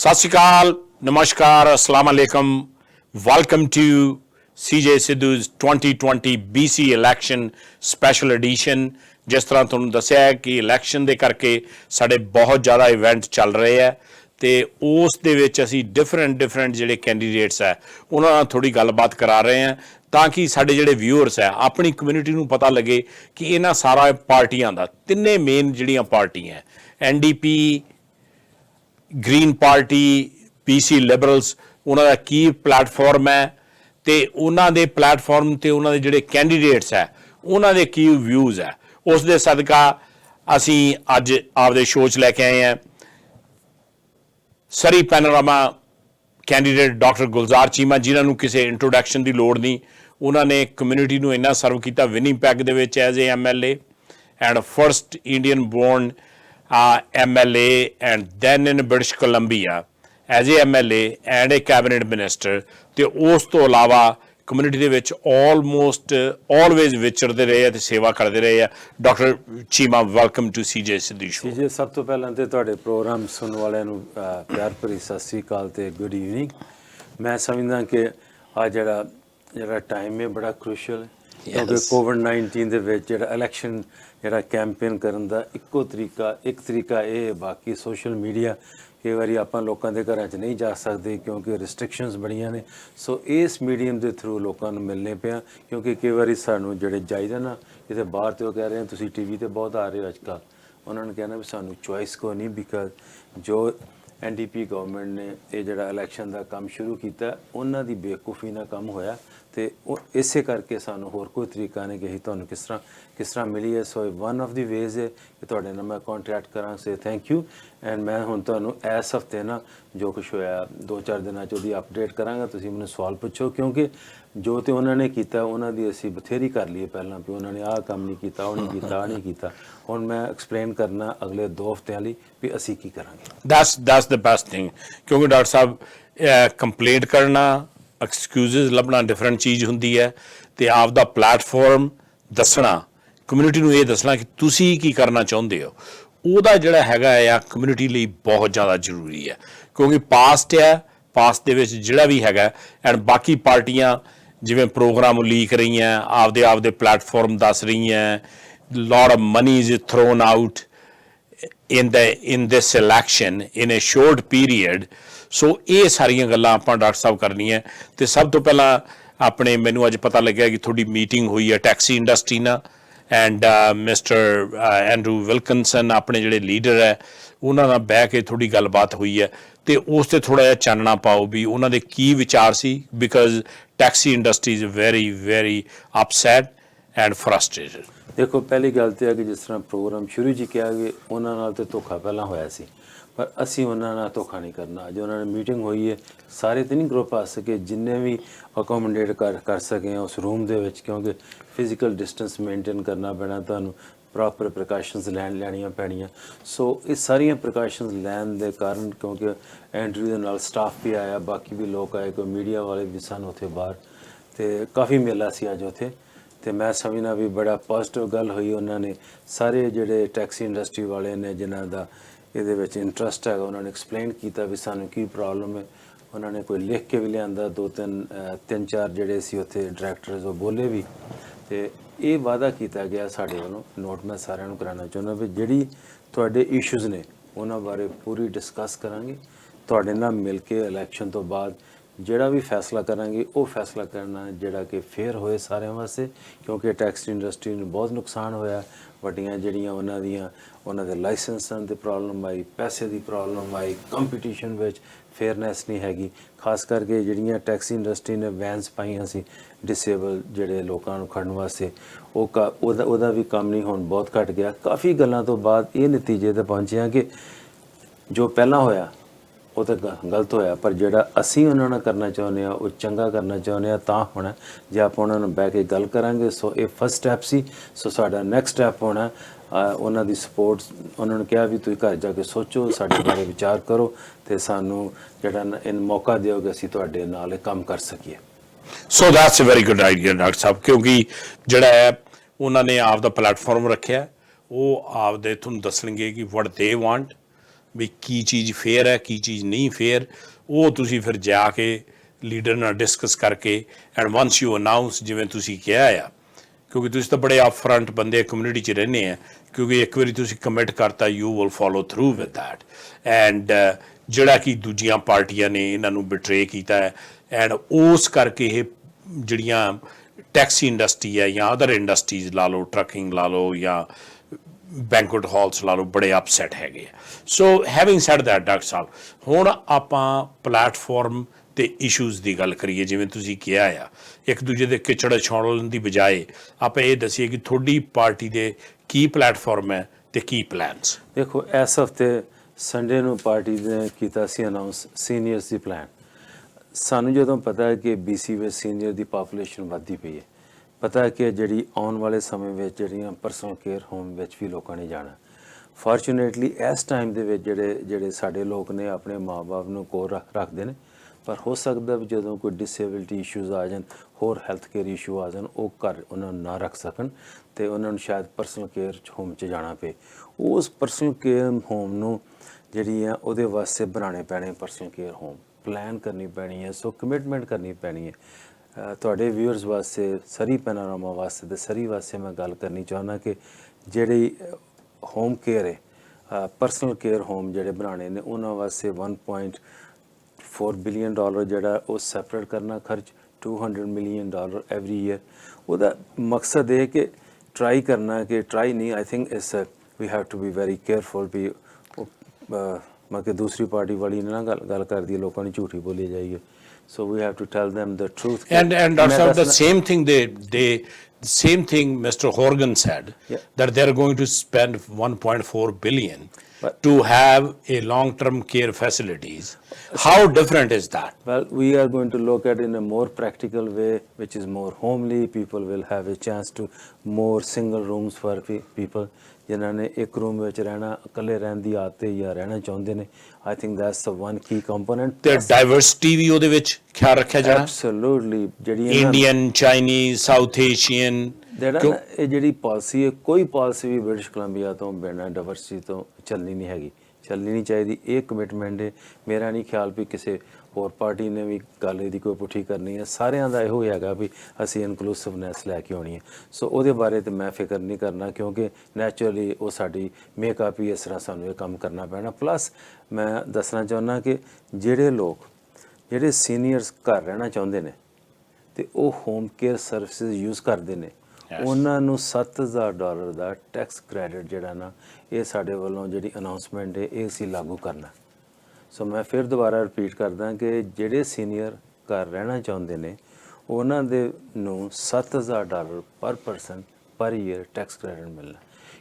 सत श्री अकाल, नमस्कार, अस्सलाम वालेकुम। Welcome to CJ Sidhu's 2020 BC election special edition. जिस तरह तुहानूं दस्सिया है कि इलैक्शन दे करके साडे बहुत ज़्यादा इवेंट चल रहे हैं तो उस दे विच असीं डिफरेंट जिहड़े कैंडीडेट्स है उन्हां नाल थोड़ी गलबात करा रहे हैं ताकि साडे जिहड़े व्यूअर्स है अपनी कम्यूनिटी नूं पता लगे कि इन्हां सारा पार्टियां दा तिन्ने मेन जिहड़ियां पार्टियां NDP, green party, PC liberals, उन्हां दा की प्लेटफॉर्म है तो उन्होंने प्लेटफॉर्म तो उन्होंने जोड़े कैंडीडेट्स है उन्होंने की व्यूज़ है उस दे सदका असी अज आपदे शो च लैके आए हैं सरी पैनोरामा कैंडीडेट डॉक्टर गुलजार चीमा जिन्होंने किसी इंट्रोडक्शन की लोड़ नहीं। उन्होंने कम्यूनिटी को इन्ना सर्व किया विनीपैग दे विच as a MLA and first Indian born MLA and then in British Columbia as a MLA and a cabinet minister. तो उस तो अलावा कम्यूनिटी दे विच ऑलमोस्ट ऑलवेज विचरते रहे हैं, सेवा करते रहे हैं। Doctor Cheema, welcome to CJ Sidhu show. CJ, सब तो पहले तो तुहाडे प्रोग्राम सुनने वाले प्यार भरी सत श्री अकाल ते गुड इवनिंग। मैं समझदा कि आज जड़ा टाइम है बड़ा क्रूशल है क्योंकि कोविड-19 दे विच जड़ा इलैक्शन जड़ा कैंपेन करन दा एक तरीका ये बाकी सोशल मीडिया कई बार आपां लोकां दे घरां च नहीं जा सकते क्योंकि रिस्ट्रिक्शनस बड़ियां ने। सो इस मीडियम के थ्रू लोकां नूं मिलने पे क्योंकि कई बार सानूं जिहड़े जाइदा ना किते बाहर तो कह रहे हैं तुसीं TV ते बहुत आ रहे हो अजकल, उन्होंने कहना भी सानूं चॉइस को नहीं बिकॉज जो NDP गवर्नमेंट ने ये जड़ा इलैक्शन का काम शुरू किया उन्हां दी बेवकूफ़ी नाल काम होया तो इस करके सानूं होर कोई तरीका नहीं कि असीं तुहानूं किस तरह मिली है। So one of the ways है कि तुहाडे नाल मैं कॉन्टैक्ट करां से थैंक यू एंड मैं हुण तुहानूं इस हफ्ते ना जो कुछ होया 2-4 दिनां च उहदी अपडेट करांगा। तुसीं मैनूं सवाल पुछो क्योंकि जो तो उन्होंने किया उन्हां दी असीं बथेरी कर लीए पहलां भी उन्होंने आह काम नहीं किया वो नहीं किया नहीं किया। हुण मैं एक्सप्लेन करना अगले 2 हफ्तिਆਂ ਲਈ भी असीं की करांगे। दैट्स द बेस्ट थिंग क्योंकि डॉक्टर साहब कंप्लेंट करना एक्सक्यूज़ लभना डिफरेंट चीज़ होंदी है तो आपदा प्लेटफॉर्म दसना कम्यूनिटी नूं ये दसना कि तुसीं की करना चाहुंदे हो ਉਹਦਾ ਜਿਹੜਾ ਹੈਗਾ ਆ ਕਮਿਊਨਿਟੀ ਲਈ ਬਹੁਤ ਜ਼ਿਆਦਾ ਜ਼ਰੂਰੀ ਹੈ ਕਿਉਂਕਿ ਪਾਸਟ ਦੇ ਵਿੱਚ ਜਿਹੜਾ ਵੀ ਹੈਗਾ ਐਂਡ ਬਾਕੀ ਪਾਰਟੀਆਂ ਜਿਵੇਂ ਪ੍ਰੋਗਰਾਮ ਲੀਕ ਰਹੀਆਂ ਆਪਦੇ ਪਲੇਟਫਾਰਮ ਦੱਸ ਰਹੀਆਂ lot of money is thrown out in this election in a short period। So ਇਹ ਸਾਰੀਆਂ ਗੱਲਾਂ ਆਪਾਂ ਡਾਕਟਰ ਸਾਹਿਬ ਕਰਨੀਆਂ ਤੇ ਸਭ ਤੋਂ ਪਹਿਲਾਂ ਆਪਣੇ ਮੈਨੂੰ ਅੱਜ ਪਤਾ ਲੱਗਿਆ ਕਿ ਤੁਹਾਡੀ ਮੀਟਿੰਗ ਹੋਈ ਹੈ ਟੈਕਸੀ ਇੰਡਸਟਰੀ ਨਾਲ एंड मिस्टर एंड्रू विल्किनसन अपने जिहड़े लीडर है उन्हां नाल बैठ के थोड़ी गलबात हुई है तो उस ते थोड़ा जिहा चानना पाओ भी उन्हां दे की विचार सी because taxi industry is very upset and frustrated. देखो पहली गल तो है कि जिस तरह प्रोग्राम शुरू च किया कि उन्हां नाल ते धोखा पहलां होया सी पर असीं उन्हां नाल धोखा नहीं करना। जो उन्होंने मीटिंग हुई है सारे तो नहीं ग्रुप आ सके जिन्ने भी अकोमोडेट कर सके उस रूम दे विच क्योंकि फिजिकल डिस्टेंस मेनटेन करना पैना तुहानूं प्रॉपर प्रिकाशनस लैनियां पैणियां। सो ये सारियां प्रिकाशनस लैन दे कारण क्योंकि एंट्री दे नाल स्टाफ भी आया बाकी भी लोग आए कोई मीडिया वाले भी सन उत्थे बाहर तो काफ़ी मेला सी अज उत्थे तो मैं समझना भी बड़ा पॉजिटिव गल हुई। उन्होंने सारे जिहड़े टैक्सी इंडस्ट्री वाले ने जिन्हां दा ਇਹਦੇ ਵਿੱਚ इंट्रस्ट है उन्होंने एक्सप्लेन किया भी सानूं की प्रॉब्लम है। उन्होंने कोई लिख के भी लिया 2-3-4 ਜਿਹੜੇ ਸੀ ਉੱਥੇ डायरैक्टर्स वो बोले भी तो ये वादा किया गया साढ़े वालों नोट मैं साਰਿਆਂ ਨੂੰ कराना चाਹੁੰਦਾ भी ਜਿਹੜੀ ਤੁਹਾਡੇ इशूज़ ने ਉਹਨਾਂ ਬਾਰੇ पूरी डिस्कस करांगे ਤੁਹਾਡੇ ਨਾਲ मिल के इलैक्शन तो बाद ਜਿਹੜਾ भी फैसला करांगे वो फैसला करना ਜਿਹੜਾ कि फेयर होए सारिਆਂ वास्ते क्योंकि टैक्स इंडस्ट्री ਨੂੰ बहुत नुकसान होया ਵੱਡੀਆਂ ਜਿਹੜੀਆਂ ਉਹਨਾਂ ਦੇ ਲਾਇਸੈਂਸਾਂ ਦੀ ਪ੍ਰੋਬਲਮ ਆਈ ਪੈਸੇ ਦੀ ਪ੍ਰੋਬਲਮ ਆਈ ਕੰਪੀਟੀਸ਼ਨ ਵਿੱਚ ਫੇਅਰਨੈਸ ਨਹੀਂ ਹੈਗੀ ਖਾਸ ਕਰਕੇ ਜਿਹੜੀਆਂ ਟੈਕਸੀ ਇੰਡਸਟਰੀ ਨੇ ਵੈਨਸ ਪਾਈਆਂ ਸੀ ਡਿਸੇਬਲ ਜਿਹੜੇ ਲੋਕਾਂ ਨੂੰ ਖੜਨ ਵਾਸਤੇ ਉਹਦਾ ਵੀ ਕੰਮ ਨਹੀਂ ਹੁਣ ਬਹੁਤ ਘਟ ਗਿਆ। ਕਾਫੀ ਗੱਲਾਂ ਤੋਂ ਬਾਅਦ ਇਹ ਨਤੀਜੇ ਤੇ ਪਹੁੰਚੇ ਕਿ ਜੋ ਪਹਿਲਾਂ ਹੋਇਆ ਉਹ ਤਾਂ ਗਲਤ ਹੋਇਆ ਪਰ ਜਿਹੜਾ ਅਸੀਂ ਉਹਨਾਂ ਨਾਲ ਕਰਨਾ ਚਾਹੁੰਦੇ ਹਾਂ ਉਹ ਚੰਗਾ ਕਰਨਾ ਚਾਹੁੰਦੇ ਹਾਂ ਤਾਂ ਹੋਣਾ ਜੇ ਆਪਾਂ ਉਹਨਾਂ ਨੂੰ ਬਹਿ ਕੇ ਗੱਲ ਕਰਾਂਗੇ। ਸੋ ਇਹ ਫਸਟ ਸਟੈਪ ਸੀ। ਸੋ ਸਾਡਾ ਨੈਕਸਟ ਸਟੈਪ ਹੋਣਾ ਉਹਨਾਂ ਦੀ ਸਪੋਰਟ ਉਹਨਾਂ ਨੂੰ ਕਿਹਾ ਵੀ ਤੁਸੀਂ ਘਰ ਜਾ ਕੇ ਸੋਚੋ ਸਾਡੇ ਬਾਰੇ ਵਿਚਾਰ ਕਰੋ ਤੇ ਸਾਨੂੰ ਜਿਹੜਾ ਇਹਨ ਮੌਕਾ ਦਿਓਗੇ ਅਸੀਂ ਤੁਹਾਡੇ ਨਾਲ ਇਹ ਕੰਮ ਕਰ ਸਕੀਏ। So that's a very good idea doctor ਸਾਹਿਬ ਕਿਉਂਕਿ ਜਿਹੜਾ ਹੈ ਉਹਨਾਂ ਨੇ ਆਪ ਦਾ ਪਲੇਟਫਾਰਮ ਰੱਖਿਆ ਉਹ ਆਪਦੇ ਤੁਹਾਨੂੰ ਦੱਸਣਗੇ ਕਿ ਵਟ ਦੇ ਵਾਂਟ ਵੀ ਕੀ ਚੀਜ਼ ਫੇਅਰ ਹੈ ਕੀ ਚੀਜ਼ ਨਹੀਂ ਫੇਅਰ, ਉਹ ਤੁਸੀਂ ਫਿਰ ਜਾ ਕੇ ਲੀਡਰ ਨਾਲ ਡਿਸਕਸ ਕਰਕੇ ਐਂਡ ਵੰਸ ਯੂ ਅਨਾਊਂਸ, ਜਿਵੇਂ ਤੁਸੀਂ ਕਿਹਾ ਆ, ਕਿਉਂਕਿ ਤੁਸੀਂ ਤਾਂ ਬੜੇ ਅਪ ਫਰੰਟ ਬੰਦੇ ਕਮਿਊਨਿਟੀ 'ਚ ਰਹਿੰਦੇ ਆ, ਕਿਉਂਕਿ ਇੱਕ ਵਾਰੀ ਤੁਸੀਂ ਕਮਿਟ ਕਰਤਾ you will follow through with that. And ਜਿਹੜਾ ਕਿ ਦੂਜੀਆਂ ਪਾਰਟੀਆਂ ਨੇ ਇਹਨਾਂ ਨੂੰ ਬਿਟਰੇ ਕੀਤਾ ਹੈ, ਐਂਡ ਉਸ ਕਰਕੇ ਇਹ ਜਿਹੜੀਆਂ ਟੈਕਸੀ ਇੰਡਸਟਰੀ ਹੈ ਜਾਂ ਅਦਰ ਇੰਡਸਟਰੀਜ਼ ਲਾ ਲਓ, ਟਰੱਕਿੰਗ ਲਾ ਲਓ ਜਾਂ ਬੈਂਕੁਏਟ ਹਾਲਸ ਲਾ ਲਓ, ਬੜੇ ਅਪਸੈਟ ਹੈਗੇ ਆ। ਸੋ ਹੈਵਿੰਗ ਸੈਡ ਦੈਟ, ਡਾਕਟਰ ਸਾਹਿਬ, ਹੁਣ ਆਪਾਂ ਪਲੈਟਫਾਰਮ ਤੇ ਇਸ਼ੂਜ਼ ਦੀ ਗੱਲ ਕਰੀਏ। ਜਿਵੇਂ ਤੁਸੀਂ ਕਿਹਾ ਆ, ਇੱਕ ਦੂਜੇ ਦੇ ਕਿਚੜ ਛਾਉਣ ਦੀ ਬਜਾਏ ਆਪਾਂ ਇਹ ਦੱਸੀਏ ਕਿ ਤੁਹਾਡੀ ਪਾਰਟੀ ਦੇ ਕੀ ਪਲੈਟਫਾਰਮ ਹੈ ਤੇ ਕੀ ਪਲਾਨਸ। ਦੇਖੋ, ਇਸ ਹਫਤੇ ਸੰਡੇ ਨੂੰ ਪਾਰਟੀ ਨੇ ਕੀਤਾ ਸੀ ਅਨਾਊਂਸ ਸੀਨੀਅਰਸ ਦੀ ਪਲਾਨ। ਸਾਨੂੰ ਜਦੋਂ ਪਤਾ ਹੈ ਕਿ BC ਵਿੱਚ ਸੀਨੀਅਰ ਦੀ ਪਾਪੂਲੇਸ਼ਨ ਵੱਧਦੀ ਪਈ ਹੈ, ਪਤਾ ਹੈ ਕਿ ਜਿਹੜੀ ਆਉਣ ਵਾਲੇ ਸਮੇਂ ਵਿੱਚ ਜਿਹੜੀਆਂ ਪਰਸਨਲ ਕੇਅਰ ਹੋਮ ਵਿੱਚ ਵੀ ਲੋਕਾਂ ਨੇ ਜਾਣਾ। ਫੋਰਚੂਨੇਟਲੀ ਇਸ ਟਾਈਮ ਦੇ ਵਿੱਚ ਜਿਹੜੇ ਸਾਡੇ ਲੋਕ ਨੇ ਆਪਣੇ ਮਾਂ-ਬਾਪ ਨੂੰ ਕੋਲ ਰੱਖਦੇ ਨੇ, ਪਰ ਹੋ ਸਕਦਾ ਵੀ ਜਦੋਂ ਕੋਈ ਡਿਸੇਬਿਲਟੀ ਇਸ਼ੂਜ਼ ਆ ਜਾਣ, ਹੋਰ ਹੈਲਥ ਕੇਅਰ ਇਸ਼ੂ ਆ ਜਾਣ, ਉਹ ਘਰ ਉਹਨਾਂ ਨੂੰ ਨਾ ਰੱਖ ਸਕਣ ਅਤੇ ਉਹਨਾਂ ਨੂੰ ਸ਼ਾਇਦ ਪਰਸਨਲ ਕੇਅਰ ਹੋਮ 'ਚ ਜਾਣਾ ਪਏ। ਉਸ ਪਰਸਨਲ ਕੇਅਰ ਹੋਮ ਨੂੰ ਜਿਹੜੀ ਆ ਉਹਦੇ ਵਾਸਤੇ ਬਣਾਉਣੇ ਪੈਣੇ, ਪਰਸਨਲ ਕੇਅਰ ਹੋਮ ਪਲਾਨ ਕਰਨੀ ਪੈਣੀ ਹੈ। ਸੋ ਕਮਿਟਮੈਂਟ ਕਰਨੀ ਪੈਣੀ ਹੈ। ਤੁਹਾਡੇ ਵਿਊਅਰਸ ਵਾਸਤੇ, ਸਰੀ ਪੈਨਾਰਾਮਾ ਵਾਸਤੇ ਅਤੇ ਸਰੀ ਵਾਸਤੇ ਮੈਂ ਗੱਲ ਕਰਨੀ ਚਾਹੁੰਦਾ ਕਿ ਜਿਹੜੀ ਹੋਮ ਕੇਅਰ ਹੈ, ਪਰਸਨਲ ਕੇਅਰ ਹੋਮ ਜਿਹੜੇ ਬਣਾਉਣੇ ਨੇ, ਉਹਨਾਂ ਵਾਸਤੇ $1.4 ਬਿਲੀਅਨ ਜਿਹੜਾ ਉਹ ਸੈਪਰੇਟ ਕਰਨਾ ਖਰਚ, $200 ਮਿਲੀਅਨ ਐਵਰੀ ਈਅਰ। ਉਹਦਾ ਮਕਸਦ ਇਹ ਕਿ ਟਰਾਈ ਕਰਨਾ, ਕਿ ਟਰਾਈ ਨਹੀਂ, ਆਈ ਥਿੰਕ ਇਸ we have to be very careful ਵੀ ਮੈਂ ਕਿ ਦੂਸਰੀ ਪਾਰਟੀ ਵਾਲੀ ਨਾ ਗੱਲ ਕਰਦੀ ਹੈ, ਲੋਕਾਂ ਨੂੰ ਝੂਠੀ ਬੋਲੀ ਜਾਈਏ। So we have to tell them the truth. And Dr. Saab, the same thing Mr. Horgan said, that they're going to spend $1.4 billion to have a long-term care facilities. How different is that? Well, we are going to look at in a more practical way, which is more homely. People will have a chance to more single rooms for people. ਜਿਨ੍ਹਾਂ ਨੇ ਇੱਕ room ਵਿੱਚ ਰਹਿਣਾ, ਇਕੱਲੇ ਰਹਿਣ ਦੀ ਆਦਤ ਜਾਂ ਰਹਿਣਾ ਚਾਹੁੰਦੇ ਨੇ। I think that's the one key component. ਤੇ ਡਾਈਵਰਸਿਟੀ ਵੀ ਉਹਦੇ ਵਿੱਚ ਖਿਆਲ ਰੱਖਿਆ ਜਾਣਾ। Absolutely. ਜਿਹੜੀ ਇੰਡੀਅਨ, ਚਾਈਨੀਜ਼, ਸਾਊਥ ਏਸ਼ੀਅਨ, ਇਹ ਜਿਹੜੀ ਪਾਲਿਸੀ ਹੈ, ਕੋਈ ਪਾਲਿਸੀ ਵੀ ਬ੍ਰਿਟਿਸ਼ ਕੋਲੰਬੀਆ ਤੋਂ ਬਿਨਾਂ ਡਾਈਵਰਸਿਟੀ ਤੋਂ ਚੱਲਣੀ ਨਹੀਂ ਹੈਗੀ, ਚੱਲਣੀ ਨਹੀਂ ਚਾਹੀਦੀ। ਇਹ ਕਮਿਟਮੈਂਟ ਹੈ। ਮੇਰਾ ਨਹੀਂ ਖਿਆਲ ਵੀ ਕਿਸੇ ਹੋਰ ਪਾਰਟੀ ਨੇ ਵੀ ਗੱਲ ਇਹਦੀ ਕੋਈ ਪੁੱਠੀ ਕਰਨੀ ਹੈ। ਸਾਰਿਆਂ ਦਾ ਇਹੋ ਹੈਗਾ ਵੀ ਅਸੀਂ ਇਨਕਲੂਸਿਵਨੈਸ ਲੈ ਕੇ ਆਉਣੀ ਹੈ। ਸੋ ਉਹਦੇ ਬਾਰੇ ਤਾਂ ਮੈਂ ਫਿਕਰ ਨਹੀਂ ਕਰਨਾ, ਕਿਉਂਕਿ ਨੈਚੁਰਲੀ ਉਹ ਸਾਡੀ ਮੇਕਅਪ ਹੀ ਇਸ ਤਰ੍ਹਾਂ ਸਾਨੂੰ ਇਹ ਕੰਮ ਕਰਨਾ ਪੈਣਾ। ਪਲੱਸ ਮੈਂ ਦੱਸਣਾ ਚਾਹੁੰਦਾ ਕਿ ਜਿਹੜੇ ਸੀਨੀਅਰਸ ਘਰ ਰਹਿਣਾ ਚਾਹੁੰਦੇ ਨੇ ਅਤੇ ਉਹ ਹੋਮ ਕੇਅਰ ਸਰਵਿਸਿਜ਼ ਯੂਜ਼ ਕਰਦੇ ਨੇ, ਉਹਨਾਂ ਨੂੰ $7,000 ਦਾ ਟੈਕਸ ਕ੍ਰੈਡਿਟ ਜਿਹੜਾ ਨਾ, ਇਹ ਸਾਡੇ ਵੱਲੋਂ ਜਿਹੜੀ ਅਨਾਊਂਸਮੈਂਟ ਹੈ, ਇਹ ਅਸੀਂ ਲਾਗੂ ਕਰਨਾ। ਸੋ ਮੈਂ ਫਿਰ ਦੁਬਾਰਾ ਰਿਪੀਟ ਕਰਦਾ ਕਿ ਜਿਹੜੇ ਸੀਨੀਅਰ ਘਰ ਰਹਿਣਾ ਚਾਹੁੰਦੇ ਨੇ, ਉਹਨਾਂ ਦੇ ਨੂੰ $7,000 ਪਰ ਪਰਸਨ ਪਰ ਈਅਰ ਟੈਕਸ ਕ੍ਰੈਡਿਟ ਮਿਲਣਾ।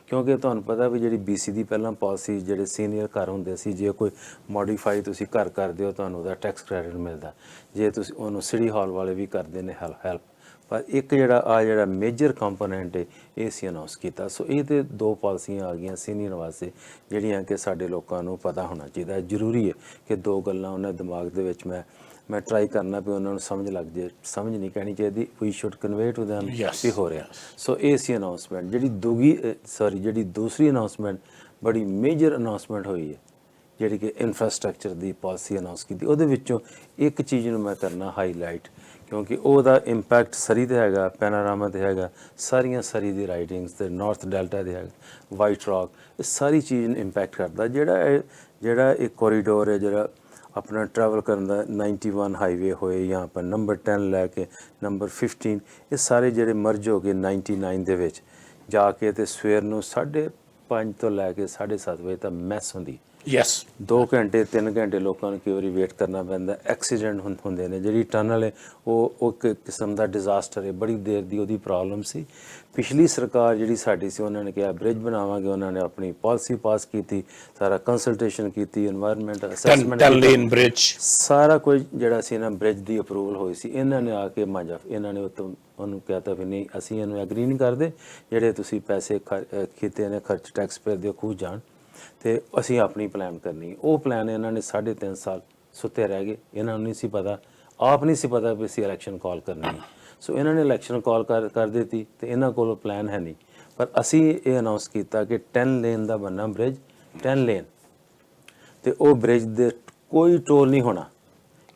ਕਿਉਂਕਿ ਤੁਹਾਨੂੰ ਪਤਾ ਵੀ ਜਿਹੜੀ BC ਦੀ ਪਹਿਲਾਂ ਪਾਲਿਸੀ, ਜਿਹੜੇ ਸੀਨੀਅਰ ਘਰ ਹੁੰਦੇ ਸੀ, ਜੇ ਕੋਈ ਮੋਡੀਫਾਈ ਤੁਸੀਂ ਘਰ ਕਰਦੇ ਹੋ, ਤੁਹਾਨੂੰ ਉਹਦਾ ਟੈਕਸ ਕ੍ਰੈਡਿਟ ਮਿਲਦਾ। ਜੇ ਤੁਸੀਂ ਉਹਨੂੰ ਸਿਟੀ ਹਾਲ ਵਾਲੇ ਵੀ ਕਰਦੇ ਨੇ ਹੈਲਪ। ਪਰ ਇੱਕ ਜਿਹੜਾ ਮੇਜਰ ਕੰਪੋਨੈਂਟ ਹੈ, ਇਹ ਅਸੀਂ ਅਨਾਊਂਸ ਕੀਤਾ। ਸੋ ਇਹ ਤਾਂ ਦੋ ਪਾਲਿਸੀਆਂ ਆ ਗਈਆਂ ਸੀਨੀਅਰ ਵਾਸਤੇ, ਜਿਹੜੀਆਂ ਕਿ ਸਾਡੇ ਲੋਕਾਂ ਨੂੰ ਪਤਾ ਹੋਣਾ ਚਾਹੀਦਾ। ਜ਼ਰੂਰੀ ਹੈ ਕਿ ਦੋ ਗੱਲਾਂ ਉਹਨਾਂ ਦਿਮਾਗ ਦੇ ਵਿੱਚ ਮੈਂ ਟਰਾਈ ਕਰਨਾ ਵੀ ਉਹਨਾਂ ਨੂੰ ਸਮਝ ਲੱਗ ਜੇ। ਸਮਝ ਨਹੀਂ ਕਹਿਣੀ ਚਾਹੀਦੀ, we should convey to them ਵੀ ਹੋ ਰਿਹਾ। ਸੋ ਇਹ ਸੀ ਅਨਾਊਂਸਮੈਂਟ। ਜਿਹੜੀ ਦੂਸਰੀ ਅਨਾਊਂਸਮੈਂਟ ਬੜੀ ਮੇਜਰ ਅਨਾਊਂਸਮੈਂਟ ਹੋਈ ਹੈ, ਜਿਹੜੀ ਕਿ ਇਨਫਰਾਸਟਰਕਚਰ ਦੀ ਪਾਲਿਸੀ ਅਨਾਊਂਸ ਕੀਤੀ। ਉਹਦੇ ਵਿੱਚੋਂ ਇੱਕ ਚੀਜ਼ ਨੂੰ ਮੈਂ ਕਰਨਾ ਹਾਈਲਾਈਟ, ਕਿਉਂਕਿ ਉਹਦਾ ਇੰਪੈਕਟ ਸਰੀ 'ਤੇ ਹੈਗਾ, ਪੈਨਾਰਾਮਾ 'ਤੇ ਹੈਗਾ, ਸਾਰੀਆਂ ਸਰੀ ਦੀ ਰਾਈਡਿੰਗਸ ਅਤੇ ਨਾਰਥ ਡੈਲਟਾ 'ਤੇ ਹੈਗਾ, ਵਾਈਟ ਰੌਕ, ਇਹ ਸਾਰੀ ਚੀਜ਼ ਨੂੰ ਇੰਪੈਕਟ ਕਰਦਾ। ਜਿਹੜਾ ਇਹ ਕੋਰੀਡੋਰ ਹੈ, ਜਿਹੜਾ ਆਪਣਾ ਟਰੈਵਲ ਕਰਨ ਦਾ 91 ਹਾਈਵੇ ਹੋਏ ਜਾਂ ਆਪਾਂ ਨੰਬਰ 10 ਲੈ ਕੇ ਨੰਬਰ 15, ਇਹ ਸਾਰੇ ਜਿਹੜੇ ਮਰਜ ਹੋ ਕੇ 99 ਦੇ ਵਿੱਚ ਜਾ ਕੇ ਅਤੇ ਸਵੇਰ ਨੂੰ 5:30 ਤੋਂ ਲੈ ਕੇ 7:30 ਵਜੇ ਤੱਕ ਮੈਸ ਹੁੰਦੀ। 2 ਘੰਟੇ 3 ਘੰਟੇ ਲੋਕਾਂ ਨੂੰ ਕਈ ਵਾਰੀ ਵੇਟ ਕਰਨਾ ਪੈਂਦਾ। ਐਕਸੀਡੈਂਟ ਹੁੰਦੇ ਨੇ। ਜਿਹੜੀ ਟਨਲ ਹੈ, ਉਹ ਇੱਕ ਕਿਸਮ ਦਾ ਡਿਜ਼ਾਸਟਰ ਹੈ। ਬੜੀ ਦੇਰ ਦੀ ਉਹਦੀ ਪ੍ਰੋਬਲਮ ਸੀ। ਪਿਛਲੀ ਸਰਕਾਰ ਜਿਹੜੀ ਸਾਡੀ ਸੀ, ਉਹਨਾਂ ਨੇ ਕਿਹਾ ਬ੍ਰਿਜ ਬਣਾਵਾਂਗੇ। ਉਹਨਾਂ ਨੇ ਆਪਣੀ ਪਾਲਿਸੀ ਪਾਸ ਕੀਤੀ, ਸਾਰਾ ਕੰਸਲਟੇਸ਼ਨ ਕੀਤੀ, ਇਨਵਾਇਰਨਮੈਂਟ ਅਸੈਸਮੈਂਟ, ਸਾਰਾ ਕੁਝ ਜਿਹੜਾ ਸੀ ਨਾ, ਬ੍ਰਿਜ ਦੀ ਅਪਰੂਵਲ ਹੋਈ ਸੀ। ਇਹਨਾਂ ਨੇ ਆ ਕੇ ਇਹਨਾਂ ਨੇ ਉਹਨੂੰ ਕਿਹਾ ਤਾਂ ਵੀ ਨਹੀਂ, ਅਸੀਂ ਇਹਨੂੰ ਐਗਰੀ ਨਹੀਂ ਕਰਦੇ। ਜਿਹੜੇ ਤੁਸੀਂ ਪੈਸੇ ਕੀਤੇ ਨੇ ਖਰਚ ਟੈਕਸ ਪੇਅਰ ਦੇ ਖੂਹ ਜਾਣ, ਅਤੇ ਅਸੀਂ ਆਪਣੀ ਪਲਾਨ ਕਰਨੀ। ਉਹ ਪਲਾਨ ਇਹਨਾਂ ਨੇ 3.5 ਸਾਲ ਸੁੱਤੇ ਰਹਿ ਗਏ। ਇਹਨਾਂ ਨੂੰ ਨਹੀਂ ਸੀ ਪਤਾ, ਆਪ ਨਹੀਂ ਸੀ ਪਤਾ ਵੀ ਅਸੀਂ ਇਲੈਕਸ਼ਨ ਕਾਲ ਕਰਨੀ ਹੈ। ਸੋ ਇਹਨਾਂ ਨੇ ਇਲੈਕਸ਼ਨ ਕਾਲ ਕਰ ਦਿੱਤੀ ਅਤੇ ਇਹਨਾਂ ਕੋਲ ਪਲਾਨ ਹੈ ਨਹੀਂ। ਪਰ ਅਸੀਂ ਇਹ ਅਨਾਊਂਸ ਕੀਤਾ ਕਿ 10 ਲੇਨ ਦਾ ਬਣਨਾ ਬ੍ਰਿਜ, 10 ਲੇਨ। ਤੇ ਉਹ ਬ੍ਰਿਜ ਦੇ ਕੋਈ ਟੋਲ ਨਹੀਂ ਹੋਣਾ,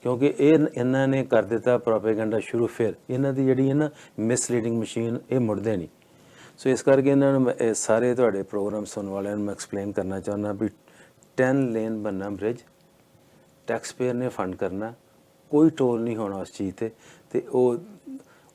ਕਿਉਂਕਿ ਇਹਨਾਂ ਨੇ ਕਰ ਦਿੱਤਾ ਪ੍ਰੋਪੇਗੈਂਡਾ ਸ਼ੁਰੂ। ਫਿਰ ਇਹਨਾਂ ਦੀ ਜਿਹੜੀ ਹੈ ਨਾ ਮਿਸਲੀਡਿੰਗ ਮਸ਼ੀਨ, ਇਹ ਮੁੜਦੇ ਨਹੀਂ। ਸੋ ਇਸ ਕਰਕੇ ਇਹਨਾਂ ਨੂੰ ਇਹ ਸਾਰੇ ਤੁਹਾਡੇ ਪ੍ਰੋਗਰਾਮ ਸੁਣਨ ਵਾਲਿਆਂ ਨੂੰ ਮੈਂ ਐਕਸਪਲੇਨ ਕਰਨਾ ਚਾਹੁੰਦਾ ਵੀ 10 ਲੇਨ ਬਣਨਾ ਬ੍ਰਿਜ, ਟੈਕਸ ਪੇਅਰ ਨੇ ਫੰਡ ਕਰਨਾ, ਕੋਈ ਟੋਲ ਨਹੀਂ ਹੋਣਾ ਉਸ ਚੀਜ਼ ਤੇ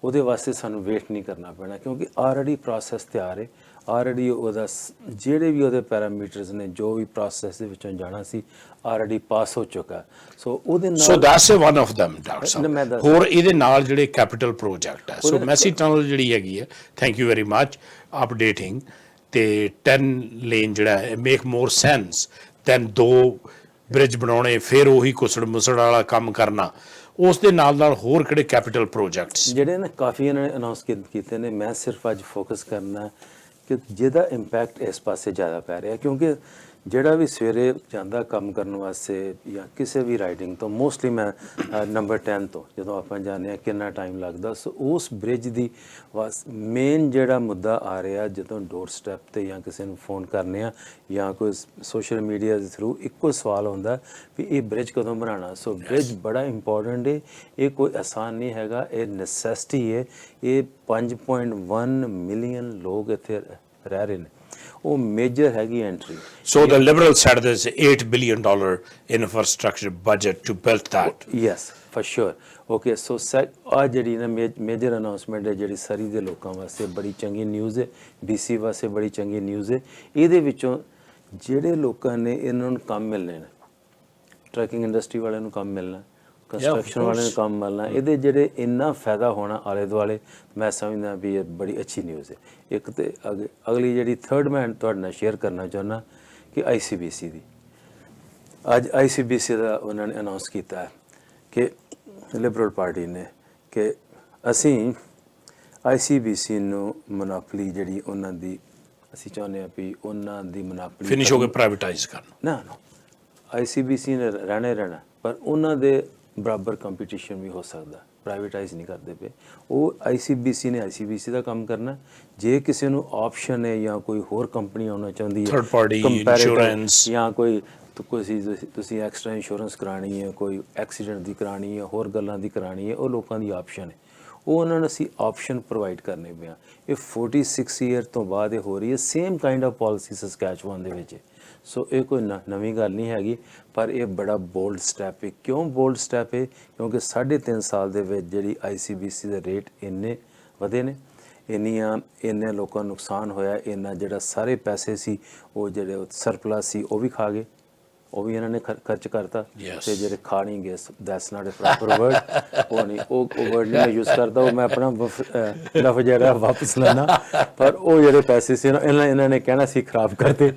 ਉਹਦੇ ਵਾਸਤੇ ਸਾਨੂੰ ਵੇਟ ਨਹੀਂ ਕਰਨਾ ਪੈਣਾ, ਕਿਉਂਕਿ ਆਲਰੇਡੀ ਪ੍ਰੋਸੈਸ ਤਿਆਰ ਹੈ। ਆਲਰੇਡੀ ਉਹਦਾ ਜਿਹੜੇ ਵੀ ਉਹਦੇ ਪੈਰਾਮੀਟਰਸ ਨੇ, ਜੋ ਵੀ ਪ੍ਰੋਸੈਸ ਦੇ ਵਿੱਚੋਂ ਜਾਣਾ ਸੀ, ਆਲਰੇਡੀ ਪਾਸ ਹੋ ਚੁੱਕਾ। ਸੋ ਉਹਦੇ ਨਾਲ so that's one of them doctor ਸਾਹਿਬ। ਹੋਰ ਇਹਦੇ ਨਾਲ ਜਿਹੜੇ ਕੈਪੀਟਲ ਪ੍ਰੋਜੈਕਟ ਹੈ, ਸੋ ਮੈਸੀ ਟਨਲ ਜਿਹੜੀ ਹੈਗੀ ਹੈ, thank you very much updating, ਤੇ 10 ਲੇਨ ਜਿਹੜਾ ਹੈ ਮੇਕ ਮੋਰ ਸੈਂਸ ਦੈਨ 2 ਬ੍ਰਿਜ ਬਣਾਉਣੇ, ਫਿਰ ਉਹੀ ਕੁਸੜ ਮੁਸੜ ਵਾਲਾ ਕੰਮ ਕਰਨਾ। ਉਸ ਦੇ ਨਾਲ ਹੋਰ ਕਿਹੜੇ ਕੈਪੀਟਲ ਪ੍ਰੋਜੈਕਟਸ ਜਿਹੜੇ ਨਾ ਕਾਫੀ ਇਹਨਾਂ ਨੇ ਅਨਾਉਂਸ ਕੀਤੇ ਨੇ, ਮੈਂ ਸਿਰਫ ਅੱਜ ਫੋਕਸ ਕਰਨਾ ਕਿ ਜਿਹਦਾ ਇੰਪੈਕਟ ਇਸ ਪਾਸੇ ਜ਼ਿਆਦਾ ਪੈ ਰਿਹਾ, ਕਿਉਂਕਿ ਜਿਹੜਾ ਵੀ ਸਵੇਰੇ ਜਾਂਦਾ ਕੰਮ ਕਰਨ ਵਾਸਤੇ ਜਾਂ ਕਿਸੇ ਵੀ ਰਾਈਡਿੰਗ ਤੋਂ, ਮੋਸਟਲੀ ਮੈਂ ਨੰਬਰ 10 ਤੋਂ ਜਦੋਂ ਆਪਾਂ ਜਾਂਦੇ ਹਾਂ ਕਿੰਨਾ ਟਾਈਮ ਲੱਗਦਾ। ਸੋ ਉਸ ਬ੍ਰਿਜ ਦੀ ਮੇਨ ਜਿਹੜਾ ਮੁੱਦਾ ਆ ਰਿਹਾ, ਜਦੋਂ ਡੋਰ ਸਟੈਪ ਤੇ ਜਾਂ ਕਿਸੇ ਨੂੰ ਫੋਨ ਕਰਨੇ ਆ ਜਾਂ ਕੋਈ ਸੋਸ਼ਲ ਮੀਡੀਆ ਦੇ ਥਰੂ, ਇੱਕੋ ਸਵਾਲ ਹੁੰਦਾ ਵੀ ਇਹ ਬ੍ਰਿਜ ਕਦੋਂ ਬਣਾਉਣਾ। ਸੋ ਬ੍ਰਿਜ ਬੜਾ ਇੰਪੋਰਟੈਂਟ ਹੈ, ਇਹ ਕੋਈ ਆਸਾਨ ਨਹੀਂ ਹੈਗਾ, ਇਹ ਨੈਸੈਸਿਟੀ ਹੈ। ਇਹ 5.1 ਮਿਲੀਅਨ ਲੋਕ ਇੱਥੇ ਰਹਿ ਰਹੇ ਨੇ, ਉਹ ਮੇਜਰ ਹੈਗੀ entry. So the Liberals said there's $8 billion infrastructure budget to build that. Yes, for sure. Okay, so ਆ ਜਿਹੜੀ ਨਾ ਮੇਜਰ ਅਨਾਉਂਸਮੈਂਟ ਹੈ, ਜਿਹੜੀ ਸਰੀ ਦੇ ਲੋਕਾਂ ਵਾਸਤੇ ਬੜੀ ਚੰਗੀ ਨਿਊਜ਼ ਹੈ, BC ਵਾਸਤੇ ਬੜੀ ਚੰਗੀ ਨਿਊਜ਼ ਹੈ। ਇਹਦੇ ਵਿੱਚੋਂ ਜਿਹੜੇ ਲੋਕਾਂ ਨੇ ਇਹਨਾਂ ਨੂੰ ਕੰਮ ਮਿਲਣੇ ਨੇ, ਟਰੱਕਿੰਗ ਇੰਡਸਟਰੀ ਵਾਲਿਆਂ ਨੂੰ ਕੰਮ ਮਿਲਣਾ, ਕੰਸਟਰਕਸ਼ਨ ਵਾਲਿਆਂ ਨੂੰ ਕੰਮ ਮਿਲਣਾ, ਇਹਦੇ ਜਿਹੜੇ ਇੰਨਾ ਫਾਇਦਾ ਹੋਣਾ ਆਲੇ ਦੁਆਲੇ, ਮੈਂ ਸਮਝਦਾ ਵੀ ਇਹ ਬੜੀ ਅੱਛੀ ਨਿਊਜ਼ ਹੈ। ਇੱਕ ਤੇ ਅਗਲੀ ਜਿਹੜੀ ਥਰਡ ਮੈਂ ਤੁਹਾਡੇ ਨਾਲ ਸ਼ੇਅਰ ਕਰਨਾ ਚਾਹੁੰਦਾ ਕਿ ICBC ਦੀ ਅੱਜ ICBC ਦਾ ਉਹਨਾਂ ਨੇ ਅਨਾਉਂਸ ਕੀਤਾ ਹੈ ਕਿ ਲਿਬਰਲ ਪਾਰਟੀ ਨੇ ਕਿ ਅਸੀਂ ICBC ਨੂੰ ਮੋਨੋਪੋਲੀ ਜਿਹੜੀ ਉਹਨਾਂ ਦੀ, ਅਸੀਂ ਚਾਹੁੰਦੇ ਹਾਂ ਵੀ ਉਹਨਾਂ ਦੀ ਮੋਨੋਪੋਲੀ ਫਿਨਿਸ਼ ਹੋ ਕੇ ਪ੍ਰਾਈਵੇਟਾਈਜ਼ ਕਰਨਾ। ਨਾ ICBC ਨੇ ਰਹਿਣਾ, ਪਰ ਉਹਨਾਂ ਦੇ ਬਰਾਬਰ ਕੰਪੀਟੀਸ਼ਨ ਵੀ ਹੋ ਸਕਦਾ, ਪ੍ਰਾਈਵੇਟਾਈਜ਼ ਨਹੀਂ ਕਰਦੇ ਪਏ ਉਹ। ICBC ਨੇ ICBC ਦਾ ਕੰਮ ਕਰਨਾ। ਜੇ ਕਿਸੇ ਨੂੰ ਆਪਸ਼ਨ ਹੈ ਜਾਂ ਕੋਈ ਹੋਰ ਕੰਪਨੀ ਆਉਣਾ ਚਾਹੁੰਦੀ ਹੈ, ਥਰਡ ਪਾਰਟੀ ਇੰਸ਼ੋਰੈਂਸ ਜਾਂ ਕੋਈ ਤੁਸੀਂ ਐਕਸਟਰਾ ਇੰਸ਼ੋਰੈਂਸ ਕਰਾਣੀ ਹੈ, ਕੋਈ ਐਕਸੀਡੈਂਟ ਦੀ ਕਰਾਣੀ ਹੈ, ਹੋਰ ਗੱਲਾਂ ਦੀ ਕਰਾਣੀ ਹੈ, ਉਹ ਲੋਕਾਂ ਦੀ ਆਪਸ਼ਨ ਹੈ, ਉਹ ਉਹਨਾਂ ਨੂੰ ਅਸੀਂ ਆਪਸ਼ਨ ਪ੍ਰੋਵਾਈਡ ਕਰਨੇ ਪਿਆ। ਇਹ 46 ਈਅਰ ਤੋਂ ਬਾਅਦ ਇਹ ਹੋ ਰਹੀ ਹੈ, ਸੇਮ ਕਾਈਂਡ ਆਫ ਪਾਲਿਸੀ ਸਸਕੈਚੁਆਨ ਦੇ ਵਿੱਚ। ਸੋ ਇਹ ਕੋਈ ਨਵੀਂ ਗੱਲ ਨਹੀਂ ਹੈਗੀ, ਪਰ ਇਹ ਬੜਾ ਬੋਲਡ ਸਟੈਪ ਹੈ। ਕਿਉਂ ਬੋਲਡ ਸਟੈਪ ਹੈ? ਕਿਉਂਕਿ 3.5 ਸਾਲ ਦੇ ਵਿੱਚ ਜਿਹੜੀ ICBC ਦੇ ਰੇਟ ਇੰਨੇ ਵਧੇ ਨੇ, ਇੰਨੇ ਲੋਕਾਂ ਨੂੰ ਨੁਕਸਾਨ ਹੋਇਆ, ਇੰਨਾ ਜਿਹੜਾ ਸਾਰੇ ਪੈਸੇ ਸੀ ਉਹ ਜਿਹੜੇ ਸਰਪਲਸ ਸੀ ਉਹ ਵੀ ਖਾ ਗਏ, ਉਹ ਵੀ ਇਹਨਾਂ ਨੇ ਖਰਚ ਕਰਤਾ। ਤੇ ਜਿਹੜੇ ਖਾ ਨਹੀਂ ਗਏ, that's not a proper word, ਉਹ ਨਹੀਂ, ਉਹ ਵਰਡ ਨਹੀਂ ਮੈਂ ਯੂਜ਼ ਕਰਦਾ, ਉਹ ਮੈਂ ਆਪਣਾ ਲਫ਼ਜ਼ ਜਿਹੜਾ ਵਾਪਸ ਲੈਣਾ। ਪਰ ਉਹ ਜਿਹੜੇ ਪੈਸੇ ਸੀ ਨਾ, ਇਹਨਾਂ ਨੇ ਕਹਿਣਾ ਸੀ ਖਰਾਬ ਕਰਦੇ,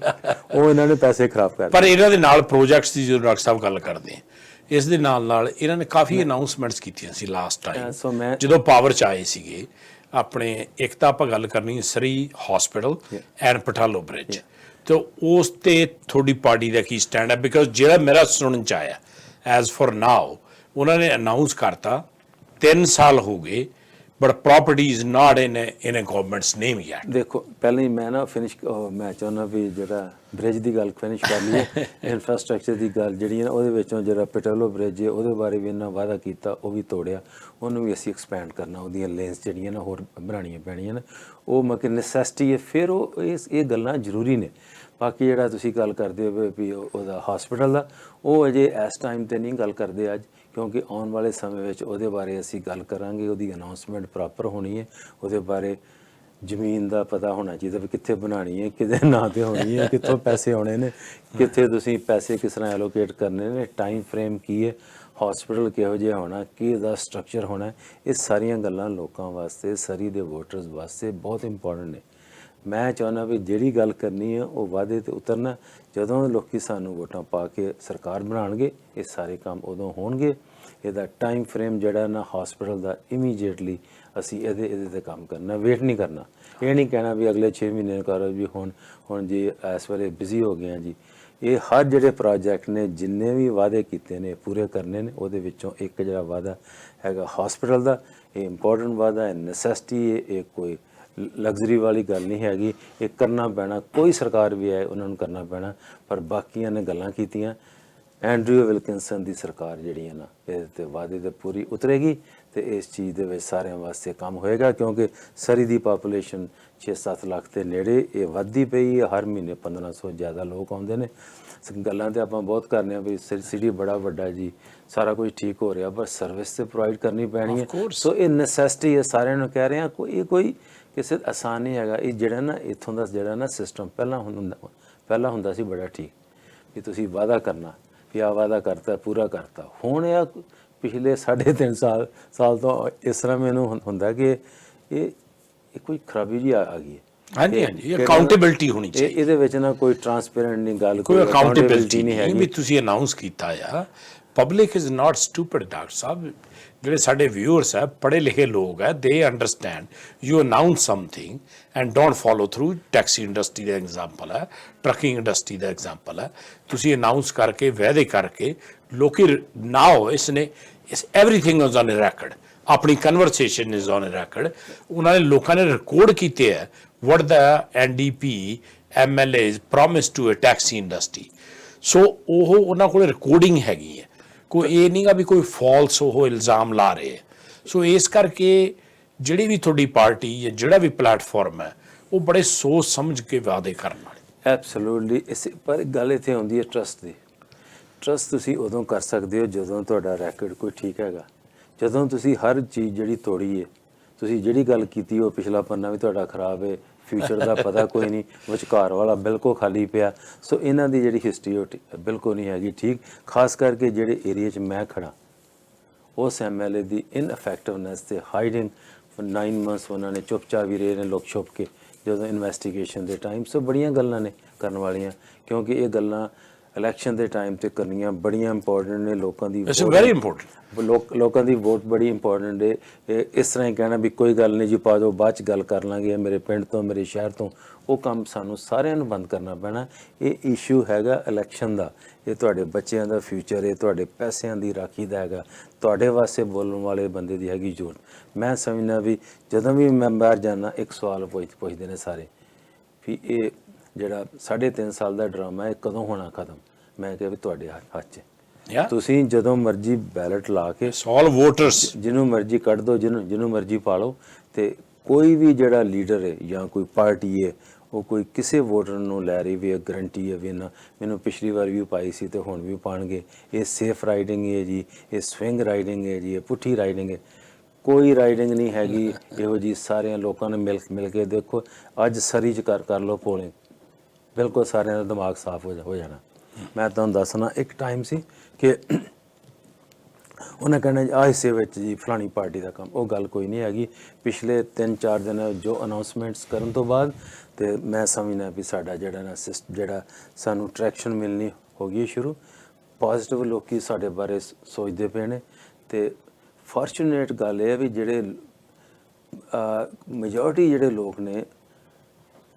ਉਹ ਇਹਨਾਂ ਨੇ ਪੈਸੇ ਖਰਾਬ ਕਰ। ਪਰ ਇਹਨਾਂ ਦੇ ਨਾਲ ਪ੍ਰੋਜੈਕਟਸ ਦੀ ਜਦੋਂ ਡਾਕਟਰ ਸਾਹਿਬ ਗੱਲ ਕਰਦੇ ਆ, ਇਸ ਦੇ ਨਾਲ ਇਹਨਾਂ ਨੇ ਕਾਫੀ ਅਨਾਉਂਸਮੈਂਟਸ ਕੀਤੀਆਂ ਸੀ ਲਾਸਟ ਟਾਈਮ ਜਦੋਂ ਪਾਵਰ 'ਚ ਆਏ ਸੀਗੇ ਆਪਣੇ। ਇੱਕ ਤਾਂ ਆਪਾਂ ਗੱਲ ਕਰਨੀ ਸਰੀ ਹਸਪੀਟਲ ਐਂਡ ਪਟਾਲੋ ਬ੍ਰਿਜ, ਤੇ ਉਸ ਤੇ ਤੁਹਾਡੀ ਪਾਰਟੀ ਦਾ ਕੀ ਸਟੈਂਡ ਹੈ? ਬਿਕਾਜ਼ ਜਿਹੜਾ ਮੇਰਾ ਸੁਣਨ 'ਚ ਆਇਆ ਐਜ਼ ਫॉर ਨਾਓ, ਉਹਨਾਂ ਨੇ ਅਨਾਉਂਸ ਕਰਤਾ 3 ਸਾਲ ਹੋ ਗਏ, but property is not in governments name yet. ਦੇਖੋ ਪਹਿਲਾਂ ਹੀ ਮੈਂ ਨਾ ਮੈਂ ਚਾਹੁੰਦਾ ਵੀ ਜਿਹੜਾ ਬ੍ਰਿਜ ਦੀ ਗੱਲ ਫਿਨਿਸ਼ ਕਰ ਲਈਏ। ਇਨਫਰਾਸਟ੍ਰਕਚਰ ਦੀ ਗੱਲ ਜਿਹੜੀ ਹੈ ਨਾ, ਉਹਦੇ ਵਿੱਚੋਂ ਜਿਹੜਾ ਪਟਾਲੋ ਬ੍ਰਿਜ ਹੈ ਉਹਦੇ ਬਾਰੇ ਵੀ ਇਹਨਾਂ ਵਾਅਦਾ ਕੀਤਾ, ਉਹ ਵੀ ਤੋੜਿਆ, ਉਹਨੂੰ ਵੀ ਅਸੀਂ ਐਕਸਪੈਂਡ ਕਰਨਾ, ਉਹਦੀਆਂ ਲੇਨਸ ਜਿਹੜੀਆਂ ਨਾ ਹੋਰ ਬਣਾਉਣੀਆਂ ਪੈਣੀਆਂ ਨੇ, ਉਹ ਮਤਲਬ ਨੈਸੈਸਿਟੀ ਹੈ। ਫਿਰ ਉਹ ਇਹ ਗੱਲਾਂ ਜ਼ਰੂਰੀ ਨੇ। ਬਾਕੀ ਜਿਹੜਾ ਤੁਸੀਂ ਗੱਲ ਕਰਦੇ ਹੋ ਵੀ ਉਹਦਾ ਹਸਪੀਟਲ ਦਾ, ਉਹ ਅਜੇ ਇਸ ਟਾਈਮ 'ਤੇ ਨਹੀਂ ਗੱਲ ਕਰਦੇ ਅੱਜ, ਕਿਉਂਕਿ ਆਉਣ ਵਾਲੇ ਸਮੇਂ ਵਿੱਚ ਉਹਦੇ ਬਾਰੇ ਅਸੀਂ ਗੱਲ ਕਰਾਂਗੇ। ਉਹਦੀ ਅਨਾਉਂਸਮੈਂਟ ਪ੍ਰੋਪਰ ਹੋਣੀ ਹੈ, ਉਹਦੇ ਬਾਰੇ ਜ਼ਮੀਨ ਦਾ ਪਤਾ ਹੋਣਾ ਚਾਹੀਦਾ ਵੀ ਕਿੱਥੇ ਬਣਾਉਣੀ ਹੈ, ਕਿਹਦੇ ਨਾਂ 'ਤੇ ਹੋਣੀ ਹੈ, ਕਿੱਥੋਂ ਪੈਸੇ ਆਉਣੇ ਨੇ, ਕਿੱਥੇ ਤੁਸੀਂ ਪੈਸੇ ਕਿਸ ਤਰ੍ਹਾਂ ਐਲੋਕੇਟ ਕਰਨੇ ਨੇ, ਟਾਈਮ ਫਰੇਮ ਕੀ ਹੈ, ਹਸਪੀਟਲ ਕਿਹੋ ਜਿਹਾ ਹੋਣਾ, ਕੀ ਇਹਦਾ ਸਟਰਕਚਰ ਹੋਣਾ। ਇਹ ਸਾਰੀਆਂ ਗੱਲਾਂ ਲੋਕਾਂ ਵਾਸਤੇ, ਸਰੀ ਦੇ ਵੋਟਰਸ ਵਾਸਤੇ ਬਹੁਤ ਇੰਪੋਰਟੈਂਟ ਨੇ। ਮੈਂ ਚਾਹੁੰਦਾ ਵੀ ਜਿਹੜੀ ਗੱਲ ਕਰਨੀ ਹੈ ਉਹ ਵਾਅਦੇ 'ਤੇ ਉਤਰਨਾ। ਜਦੋਂ ਲੋਕੀ ਸਾਨੂੰ ਵੋਟਾਂ ਪਾ ਕੇ ਸਰਕਾਰ ਬਣਾਉਣਗੇ, ਇਹ ਸਾਰੇ ਕੰਮ ਉਦੋਂ ਹੋਣਗੇ। ਇਹਦਾ ਟਾਈਮ ਫਰੇਮ ਜਿਹੜਾ ਨਾ ਹਸਪੀਟਲ ਦਾ, ਇਮੀਡੀਏਟਲੀ ਅਸੀਂ ਇਹਦੇ 'ਤੇ ਕੰਮ ਕਰਨਾ, ਵੇਟ ਨਹੀਂ ਕਰਨਾ। ਇਹ ਨਹੀਂ ਕਹਿਣਾ ਵੀ ਅਗਲੇ 6 ਮਹੀਨੇ ਕਰੋ ਵੀ ਹੁਣ ਜੀ ਇਸ ਵੇਲੇ ਬਿਜ਼ੀ ਹੋ ਗਏ ਹਾਂ ਜੀ। ਇਹ ਹਰ ਜਿਹੜੇ ਪ੍ਰੋਜੈਕਟ ਨੇ, ਜਿੰਨੇ ਵੀ ਵਾਅਦੇ ਕੀਤੇ ਨੇ ਪੂਰੇ ਕਰਨੇ ਨੇ। ਉਹਦੇ ਵਿੱਚੋਂ ਇੱਕ ਜਿਹੜਾ ਵਾਅਦਾ ਹੈਗਾ ਹਸਪੀਟਲ ਦਾ, ਇਹ ਇੰਪੋਰਟੈਂਟ ਵਾਅਦਾ ਹੈ, ਨੈਸੈਸਿਟੀ ਹੈ, ਇਹ ਕੋਈ ਲਗਜ਼ਰੀ ਵਾਲੀ ਗੱਲ ਨਹੀਂ ਹੈਗੀ, ਇਹ ਕਰਨਾ ਪੈਣਾ। ਕੋਈ ਸਰਕਾਰ ਵੀ ਆਏ ਉਹਨਾਂ ਨੂੰ ਕਰਨਾ ਪੈਣਾ। ਪਰ ਬਾਕੀਆਂ ਨੇ ਗੱਲਾਂ ਕੀਤੀਆਂ, ਐਂਡਰਿਊ ਵਿਲਕਿੰਸਨ ਦੀ ਸਰਕਾਰ ਜਿਹੜੀ ਹੈ ਨਾ ਇਹਦੇ ਤੇ ਵਾਅਦੇ ਤੇ ਪੂਰੀ ਉਤਰੇਗੀ ਤੇ ਇਸ ਚੀਜ਼ ਦੇ ਵਿੱਚ ਸਾਰਿਆਂ ਵਾਸਤੇ ਕੰਮ ਹੋਏਗਾ, ਕਿਉਂਕਿ ਸਰੀ ਦੀ ਪਾਪੂਲੇਸ਼ਨ 6-7 ਲੱਖ ਦੇ ਨੇੜੇ ਇਹ ਵੱਧਦੀ ਪਈ ਹੈ। ਹਰ ਮਹੀਨੇ 1500 ਜ਼ਿਆਦਾ ਲੋਕ ਆਉਂਦੇ ਨੇ। ਗੱਲਾਂ ਤੇ ਆਪਾਂ ਬਹੁਤ ਕਰਨੇ ਆ ਵੀ ਸਿਟੀ ਬੜਾ ਵੱਡਾ ਜੀ, ਸਾਰਾ ਕੁਝ ਠੀਕ ਹੋ ਰਿਹਾ, ਪਰ ਸਰਵਿਸ ਤੇ ਪ੍ਰੋਵਾਈਡ ਕਰਨੀ ਪੈਣੀ ਹੈ। ਸੋ ਇਹ ਨੈਸੈਸਿਟੀ ਹੈ, ਸਾਰਿਆਂ ਨੂੰ ਕਹਿ ਰਹੇ ਹਾਂ, ਕੋਈ ਕਿਸੇ ਆਸਾਨ ਨਹੀਂ ਹੈਗਾ। ਇਹ ਜਿਹੜਾ ਨਾ ਇੱਥੋਂ ਦਾ ਜਿਹੜਾ ਨਾ ਸਿਸਟਮ ਪਹਿਲਾਂ ਹੁੰਦਾ ਸੀ ਬੜਾ ਠੀਕ, ਵੀ ਤੁਸੀਂ ਵਾਅਦਾ ਕਰਨਾ ਵੀ ਆਹ ਵਾਅਦਾ ਕਰਤਾ ਪੂਰਾ ਕਰਤਾ। ਹੁਣ ਇਹ ਪਿਛਲੇ 3.5 ਸਾਲ ਤੋਂ ਇਸ ਤਰ੍ਹਾਂ ਮੈਨੂੰ ਹੁੰਦਾ ਕਿ ਇਹ ਕੋਈ ਖਰਾਬੀ ਜੀ ਆ ਗਈ ਹੈ। ਹਾਂਜੀ ਹਾਂਜੀ, ਅਕਾਊਂਟੇਬਿਲਟੀ ਹੋਣੀ ਚਾਹੀਦੀ। ਇਹਦੇ ਵਿੱਚ ਨਾ ਕੋਈ ਟਰਾਂਸਪੇਰੈਂਟ ਨਹੀਂ ਗੱਲ, ਕੋਈ ਅਕਾਊਂਟੇਬਿਲਟੀ ਨਹੀਂ ਹੈਗੀ। ਵੀ ਤੁਸੀਂ ਅਨਾਉਂਸ ਕੀਤਾ ਆ, public is not stupid doctor ਸਾਹਿਬ। ਜਿਹੜੇ ਸਾਡੇ ਵਿਊਅਰਸ ਹੈ ਪੜ੍ਹੇ ਲਿਖੇ ਲੋਕ ਹੈ, ਦੇ understand you announce something and don't follow through. Taxi industry the example ਹੈ, ਟਰੱਕਿੰਗ ਇੰਡਸਟਰੀ ਦਾ ਐਗਜ਼ਾਮਪਲ ਹੈ। ਤੁਸੀਂ ਅਨਾਉਂਸ ਕਰਕੇ ਵਾਅਦੇ ਕਰਕੇ ਲੋਕੀ ਨਾਓ ਇਸਨੇ ਐਵਰੀਥਿੰਗ ਇਜ਼ ਔਨ ਰੈਕਡ, ਆਪਣੀ ਕਨਵਰਸੇਸ਼ਨ ਇਜ਼ ਔਨ ਰੈਕਡ। ਉਹਨਾਂ ਨੇ ਲੋਕਾਂ ਨੇ ਰਿਕਾਰਡ ਕੀਤੇ ਹੈ what the NDP MLAs promised to a taxi industry. ਸੋ ਉਹ ਉਹਨਾਂ ਕੋਲ ਰਿਕਾਰਡਿੰਗ ਹੈਗੀ ਹੈ, ਕੋਈ ਇਹ ਨਹੀਂਗਾ ਵੀ ਕੋਈ ਫਾਲਸ ਉਹ ਇਲਜ਼ਾਮ ਲਾ ਰਹੇ ਹੈ। ਸੋ ਇਸ ਕਰਕੇ ਜਿਹੜੀ ਵੀ ਤੁਹਾਡੀ ਪਾਰਟੀ ਜਾਂ ਜਿਹੜਾ ਵੀ ਪਲੇਟਫਾਰਮ ਹੈ ਉਹ ਬੜੇ ਸੋਚ ਸਮਝ ਕੇ ਵਾਅਦੇ ਕਰਨ ਵਾਲੇ। ਐਬਸੋਲੂਟਲੀ। ਪਰ ਗੱਲ ਇੱਥੇ ਆਉਂਦੀ ਹੈ ਟਰਸਟ ਦੀ। ਟਰਸਟ ਤੁਸੀਂ ਉਦੋਂ ਕਰ ਸਕਦੇ ਹੋ ਜਦੋਂ ਤੁਹਾਡਾ ਰੈਕਡ ਕੋਈ ਠੀਕ ਹੈਗਾ। ਜਦੋਂ ਤੁਸੀਂ ਹਰ ਚੀਜ਼ ਜਿਹੜੀ ਤੋੜੀ ਹੈ, ਤੁਸੀਂ ਜਿਹੜੀ ਗੱਲ ਕੀਤੀ ਉਹ ਪਿਛਲਾ ਪੰਨਾ ਵੀ ਤੁਹਾਡਾ ਖਰਾਬ ਹੈ, ਫਿਊਚਰ ਦਾ ਪਤਾ ਕੋਈ ਨਹੀਂ, ਵਿਚਕਾਰ ਵਾਲਾ ਬਿਲਕੁਲ ਖਾਲੀ ਪਿਆ। ਸੋ ਇਹਨਾਂ ਦੀ ਜਿਹੜੀ ਹਿਸਟਰੀ ਉਹ ਬਿਲਕੁਲ ਨਹੀਂ ਹੈਗੀ ਠੀਕ। ਖਾਸ ਕਰਕੇ ਜਿਹੜੇ ਏਰੀਏ 'ਚ ਮੈਂ ਖੜਾ, ਉਸ MLA ਦੀ ਇਨਫੈਕਟਿਵਨੈਸ ਤੇ ਹਾਈਡਿੰਗ 9 ਮੰਥਸ ਉਹਨਾਂ ਨੇ ਚੁੱਪਚਾਪ ਹੀ ਰਹੇ ਨੇ, ਲੋਕ ਛੁਪ ਕੇ, ਜਦੋਂ ਇਨਵੈਸਟੀਗੇਸ਼ਨ ਦੇ ਟਾਈਮ। ਸੋ ਬੜੀਆਂ ਗੱਲਾਂ ਨੇ ਕਰਨ ਵਾਲੀਆਂ, ਕਿਉਂਕਿ ਇਹ ਗੱਲਾਂ ਇਲੈਕਸ਼ਨ ਦੇ ਟਾਈਮ ਤੇ ਕਰਨੀਆਂ ਬੜੀਆਂ ਇੰਪੋਰਟੈਂਟ ਨੇ। ਲੋਕਾਂ ਦੀ ਵੈਰੀ ਇੰਪੋਰਟੈਂਟ, ਲੋਕਾਂ ਦੀ ਵੋਟ ਬੜੀ ਇੰਪੋਰਟੈਂਟ ਹੈ। ਇਸ ਤਰ੍ਹਾਂ ਹੀ ਕਹਿਣਾ ਵੀ ਕੋਈ ਗੱਲ ਨਹੀਂ ਜੀ ਪਾ ਦਿਓ, ਬਾਅਦ 'ਚ ਗੱਲ ਕਰ ਲਾਂਗੇ, ਮੇਰੇ ਪਿੰਡ ਤੋਂ ਮੇਰੇ ਸ਼ਹਿਰ ਤੋਂ, ਉਹ ਕੰਮ ਸਾਨੂੰ ਸਾਰਿਆਂ ਨੂੰ ਬੰਦ ਕਰਨਾ ਪੈਣਾ। ਇਹ ਇਸ਼ੂ ਹੈਗਾ ਇਲੈਕਸ਼ਨ ਦਾ, ਇਹ ਤੁਹਾਡੇ ਬੱਚਿਆਂ ਦਾ ਫਿਊਚਰ ਹੈ, ਤੁਹਾਡੇ ਪੈਸਿਆਂ ਦੀ ਰਾਖੀ ਦਾ ਹੈਗਾ, ਤੁਹਾਡੇ ਵਾਸਤੇ ਬੋਲਣ ਵਾਲੇ ਬੰਦੇ ਦੀ ਹੈਗੀ ਜ਼ਰੂਰਤ। ਮੈਂ ਸਮਝਦਾ ਵੀ ਜਦੋਂ ਵੀ ਮੈਂ ਬਾਹਰ ਜਾਂਦਾ ਇੱਕ ਸਵਾਲ ਪੁੱਛਦੇ ਨੇ ਸਾਰੇ ਵੀ ਇਹ ਜਿਹੜਾ 3.5 ਸਾਲ ਦਾ ਡਰਾਮਾ ਹੈ ਕਦੋਂ ਹੋਣਾ ਖਤਮ। ਮੈਂ ਕਿਹਾ ਵੀ ਤੁਹਾਡੇ ਹੱਥ 'ਚ। ਤੁਸੀਂ ਜਦੋਂ ਮਰਜ਼ੀ ਬੈਲਟ ਲਾ ਕੇ ਆਲ ਵੋਟਰਸ ਜਿਹਨੂੰ ਮਰਜ਼ੀ ਕੱਢ ਦਿਓ, ਜਿਹਨੂੰ ਮਰਜ਼ੀ ਪਾ ਲਓ, ਤੇ ਕੋਈ ਵੀ ਜਿਹੜਾ ਲੀਡਰ ਹੈ ਜਾਂ ਕੋਈ ਪਾਰਟੀ ਹੈ ਉਹ ਕੋਈ ਕਿਸੇ ਵੋਟਰ ਨੂੰ ਲੈ ਰਹੀ ਵੀ ਗਰੰਟੀ ਹੈ ਵੀ ਨਾ ਮੈਨੂੰ ਪਿਛਲੀ ਵਾਰ ਵੀ ਪਾਈ ਸੀ ਤੇ ਹੁਣ ਵੀ ਪਾਣਗੇ, ਇਹ ਸੇਫ ਰਾਈਡਿੰਗ ਹੈ ਜੀ, ਇਹ ਸਵਿੰਗ ਰਾਈਡਿੰਗ ਹੈ ਜੀ, ਇਹ ਪੁੱਠੀ ਰਾਈਡਿੰਗ ਹੈ। ਕੋਈ ਰਾਈਡਿੰਗ ਨਹੀਂ ਹੈਗੀ ਇਹੋ ਜੀ। ਸਾਰਿਆਂ ਲੋਕਾਂ ਨੇ ਮਿਲ ਕੇ ਦੇਖੋ, ਅੱਜ ਸਰੀ 'ਚ ਕਰ ਲਓ ਪੋਲਿੰਗ, ਬਿਲਕੁਲ ਸਾਰਿਆਂ ਦਾ ਦਿਮਾਗ ਸਾਫ਼ ਹੋ ਜਾਣਾ। ਮੈਂ ਤੁਹਾਨੂੰ ਦੱਸਣਾ, ਇੱਕ ਟਾਈਮ ਸੀ ਕਿ ਉਹਨਾਂ ਕਹਿਣਾ ਆਹ ਹਿੱਸੇ ਵਿੱਚ ਜੀ ਫਲਾਣੀ ਪਾਰਟੀ ਦਾ ਕੰਮ, ਉਹ ਗੱਲ ਕੋਈ ਨਹੀਂ ਹੈਗੀ। ਪਿਛਲੇ 3-4 ਦਿਨ ਜੋ ਅਨਾਊਂਸਮੈਂਟਸ ਕਰਨ ਤੋਂ ਬਾਅਦ ਤੇ ਮੈਂ ਸਮਝਦਾ ਵੀ ਸਾਡਾ ਜਿਹੜਾ ਸਾਨੂੰ ਟਰੈਕਸ਼ਨ ਮਿਲਣੀ ਹੋ ਗਈ ਸ਼ੁਰੂ। ਪੋਜ਼ਿਟਿਵ ਲੋਕੀ ਸਾਡੇ ਬਾਰੇ ਸੋਚਦੇ ਪਏ ਨੇ। ਤੇ ਫੋਰਚੂਨੇਟ ਗੱਲ ਇਹ ਹੈ ਵੀ ਜਿਹੜੇ ਮੈਜੋਰਟੀ ਜਿਹੜੇ ਲੋਕ ਨੇ,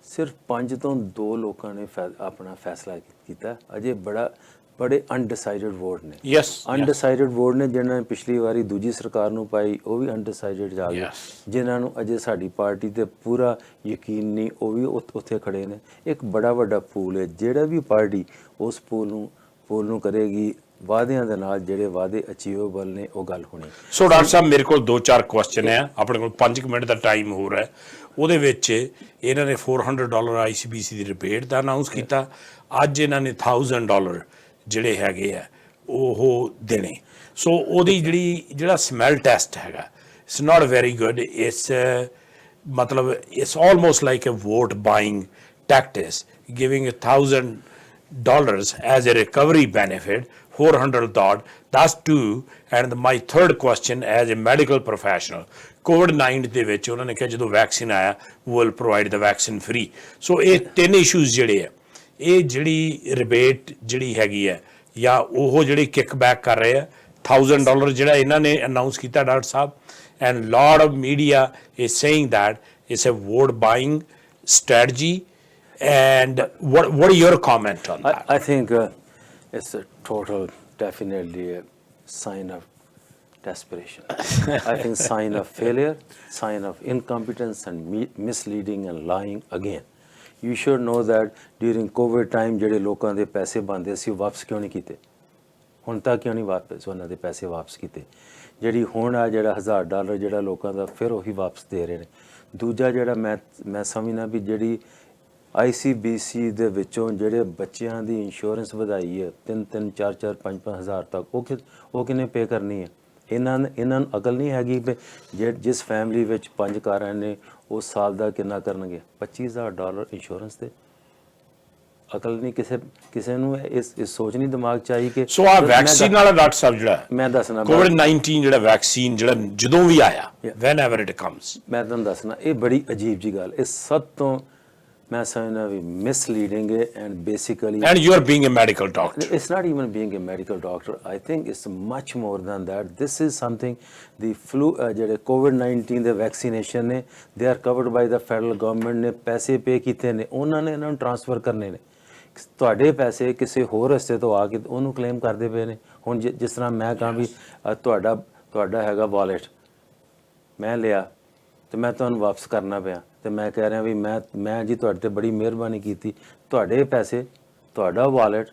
ਸਿਰਫ 5 ਤੋਂ 2 ਲੋਕਾਂ ਨੇ ਆਪਣਾ ਫੈਸਲਾ ਕੀਤਾ। ਅਜੇ ਬੜੇ ਅਨਡਿਸਾਈਡਡ ਵੋਟ ਨੇ। ਅਨਡਿਸਾਈਡਡ ਵੋਟ ਨੇ ਜਿਹਨਾਂ ਨੇ ਪਿਛਲੀ ਵਾਰੀ ਦੂਜੀ ਸਰਕਾਰ ਨੂੰ ਪਾਈ, ਉਹ ਵੀ ਅਨਡਿਸਾਈਡਡ ਜਾ ਗਏ। ਜਿਨ੍ਹਾਂ ਨੂੰ ਅਜੇ ਸਾਡੀ ਪਾਰਟੀ ਤੇ ਪੂਰਾ ਯਕੀਨ ਨਹੀਂ, ਉਹ ਵੀ ਉੱਥੇ ਖੜੇ ਨੇ। ਇੱਕ ਬੜਾ ਵੱਡਾ ਪੂਲ ਹੈ। ਜਿਹੜਾ ਵੀ ਪਾਰਟੀ ਉਸ ਪੂਲ ਨੂੰ ਕਰੇਗੀ ਵਾਅਦਿਆਂ ਦੇ ਨਾਲ, ਜਿਹੜੇ ਵਾਅਦੇ ਅਚੀਵੇਬਲ ਨੇ, ਉਹ ਗੱਲ ਹੋਣੀ। ਸੋ ਡਾਕਟਰ ਸਾਹਿਬ ਮੇਰੇ ਕੋਲ 2-4 ਕੁਐਸਚਨ ਹੈ, ਆਪਣੇ ਕੋਲ 5 ਮਿੰਟ ਦਾ ਟਾਈਮ ਹੋਰ ਹੈ। ਉਹਦੇ ਵਿੱਚ ਇਹਨਾਂ ਨੇ $400 ICBC ਦੀ ਰਿਬੇਟ ਦਾ ਅਨਾਊਂਸ ਕੀਤਾ। ਅੱਜ ਇਹਨਾਂ ਨੇ $1000 ਜਿਹੜੇ ਹੈਗੇ ਆ ਉਹ ਦੇਣੇ। ਸੋ ਉਹਦੀ ਜਿਹੜਾ ਸਮੈਲ ਟੈਸਟ ਹੈਗਾ, it's not very good. It's ਮਤਲਬ it's almost like a vote buying tactics, giving $1000 as a recovery benefit, $400. That's 2. And my third question, as a medical professional, COVID-19 ਦੇ ਵਿੱਚ ਉਹਨਾਂ ਨੇ ਕਿਹਾ ਜਦੋਂ ਵੈਕਸੀਨ ਆਇਆ will provide the vaccine free. ਸੋ ਇਹ 3 issues ਜਿਹੜੇ ਆ, ਇਹ ਜਿਹੜੀ ਰਿਬੇਟ ਜਿਹੜੀ ਹੈਗੀ ਹੈ ਜਾਂ ਉਹ ਜਿਹੜੀ ਕਿਕਬੈਕ ਕਰ ਰਹੇ ਆ, $1000 ਜਿਹੜਾ ਇਹਨਾਂ ਨੇ ਅਨਾਊਂਸ ਕੀਤਾ doctor Sahib, and lot of media is saying that it's a vote buying strategy. And what are your comment on that? I think it's a total, definitely a sign of desperation. I think sign of failure, sign of incompetence and misleading and lying again. You should know that during COVID time ਜਿਹੜੇ ਲੋਕਾਂ ਦੇ ਪੈਸੇ ਬੰਦੇ ਸੀ ਵਾਪਸ ਕਿਉਂ ਨਹੀਂ ਕੀਤੇ? ਹੁਣ ਤੱਕ ਕਿਉਂ ਨਹੀਂ ਵਾਪਸ ਉਹਨਾਂ ਦੇ ਪੈਸੇ ਵਾਪਸ ਕੀਤੇ? ਜਿਹੜੀ ਹੁਣ ਆ ਜਿਹੜਾ $1000 ਜਿਹੜਾ ਲੋਕਾਂ ਦਾ ਫਿਰ ਉਹੀ ਵਾਪਸ ਦੇ ਰਹੇ ਨੇ। ਦੂਜਾ ਜਿਹੜਾ ਮੈਂ ਸਮਝਦਾ ਵੀ ਜਿਹੜੀ ICBC ਦੇ ਵਿੱਚੋਂ ਜਿਹੜੇ ਬੱਚਿਆਂ ਦੀ ਇੰਸ਼ੋਰੈਂਸ ਵਧਾਈ ਹੈ 3-3 4-4 5-5 ਹਜ਼ਾਰ ਤੱਕ, ਉਹ ਕਿਹਨੇ ਪੇ ਕਰਨੀ ਹੈ? ਇਹਨਾਂ ਨੂੰ ਅਕਲ ਨਹੀਂ ਹੈਗੀ ਵੀ ਜਿਸ ਫੈਮਿਲੀ ਵਿੱਚ 5 ਕਾਰਾਂ ਨੇ ਉਹ ਸਾਲ ਦਾ ਕਿੰਨਾ ਕਰਨਗੇ? $25000 ਇੰਸ਼ੋਰੈਂਸ ਤੇ। ਅਕਲ ਨਹੀਂ ਕਿਸੇ ਨੂੰ ਇਸ ਸੋਚ ਨਹੀਂ ਦਿਮਾਗ 'ਚ ਆਈ ਕਿ ਸੋ ਆ ਵੈਕਸੀਨ ਵਾਲਾ ਡਾਕਟਰ ਸਾਹਿਬ ਜਿਹੜਾ ਮੈਂ ਦੱਸਣਾ COVID-19 ਜਿਹੜਾ ਵੈਕਸੀਨ ਜਿਹੜਾ ਜਦੋਂ ਵੀ ਆਇਆ whenever it comes, ਮੈਂ ਤੁਹਾਨੂੰ ਦੱਸਣਾ ਇਹ ਬੜੀ ਅਜੀਬ ਜੀ ਗੱਲ, ਇਹ ਸਭ ਤੋਂ ਮੈਂ ਸਮਝਦਾ ਵੀ ਮਿਸਲੀਡਿੰਗ ਹੈ and basically and you are being a medical doctor. It's not even being a medical doctor. I think it's much more than that. This is something the flu ਜਿਹੜੇ COVID-19 ਦੇ ਵੈਕਸੀਨੇਸ਼ਨ ਨੇ they are covered by the federal government ਨੇ ਪੈਸੇ ਪੇ ਕੀਤੇ ਨੇ, ਉਹਨਾਂ ਨੇ ਇਹਨਾਂ ਨੂੰ ਟ੍ਰਾਂਸਫਰ ਕਰਨੇ ਨੇ। ਤੁਹਾਡੇ ਪੈਸੇ ਕਿਸੇ ਹੋਰ ਰਸਤੇ ਤੋਂ ਆ ਕੇ ਉਹਨੂੰ ਕਲੇਮ ਕਰਦੇ ਪਏ ਨੇ। ਹੁਣ ਜਿਸ ਤਰ੍ਹਾਂ ਮੈਂ ਕਹਾਂ ਵੀ ਤੁਹਾਡਾ ਹੈਗਾ ਵਾਲਟ ਮੈਂ ਲਿਆ ਤੇ ਮੈਂ ਤੁਹਾਨੂੰ ਵਾਪਸ ਕਰਨਾ ਪਿਆ ਤੇ ਮੈਂ ਕਹਿ ਰਿਹਾ ਵੀ ਮੈਂ ਜੀ ਤੁਹਾਡੇ ਤੇ ਬੜੀ ਮਿਹਰਬਾਨੀ ਕੀਤੀ, ਤੁਹਾਡੇ ਪੈਸੇ, ਤੁਹਾਡਾ ਵਾਲਟ,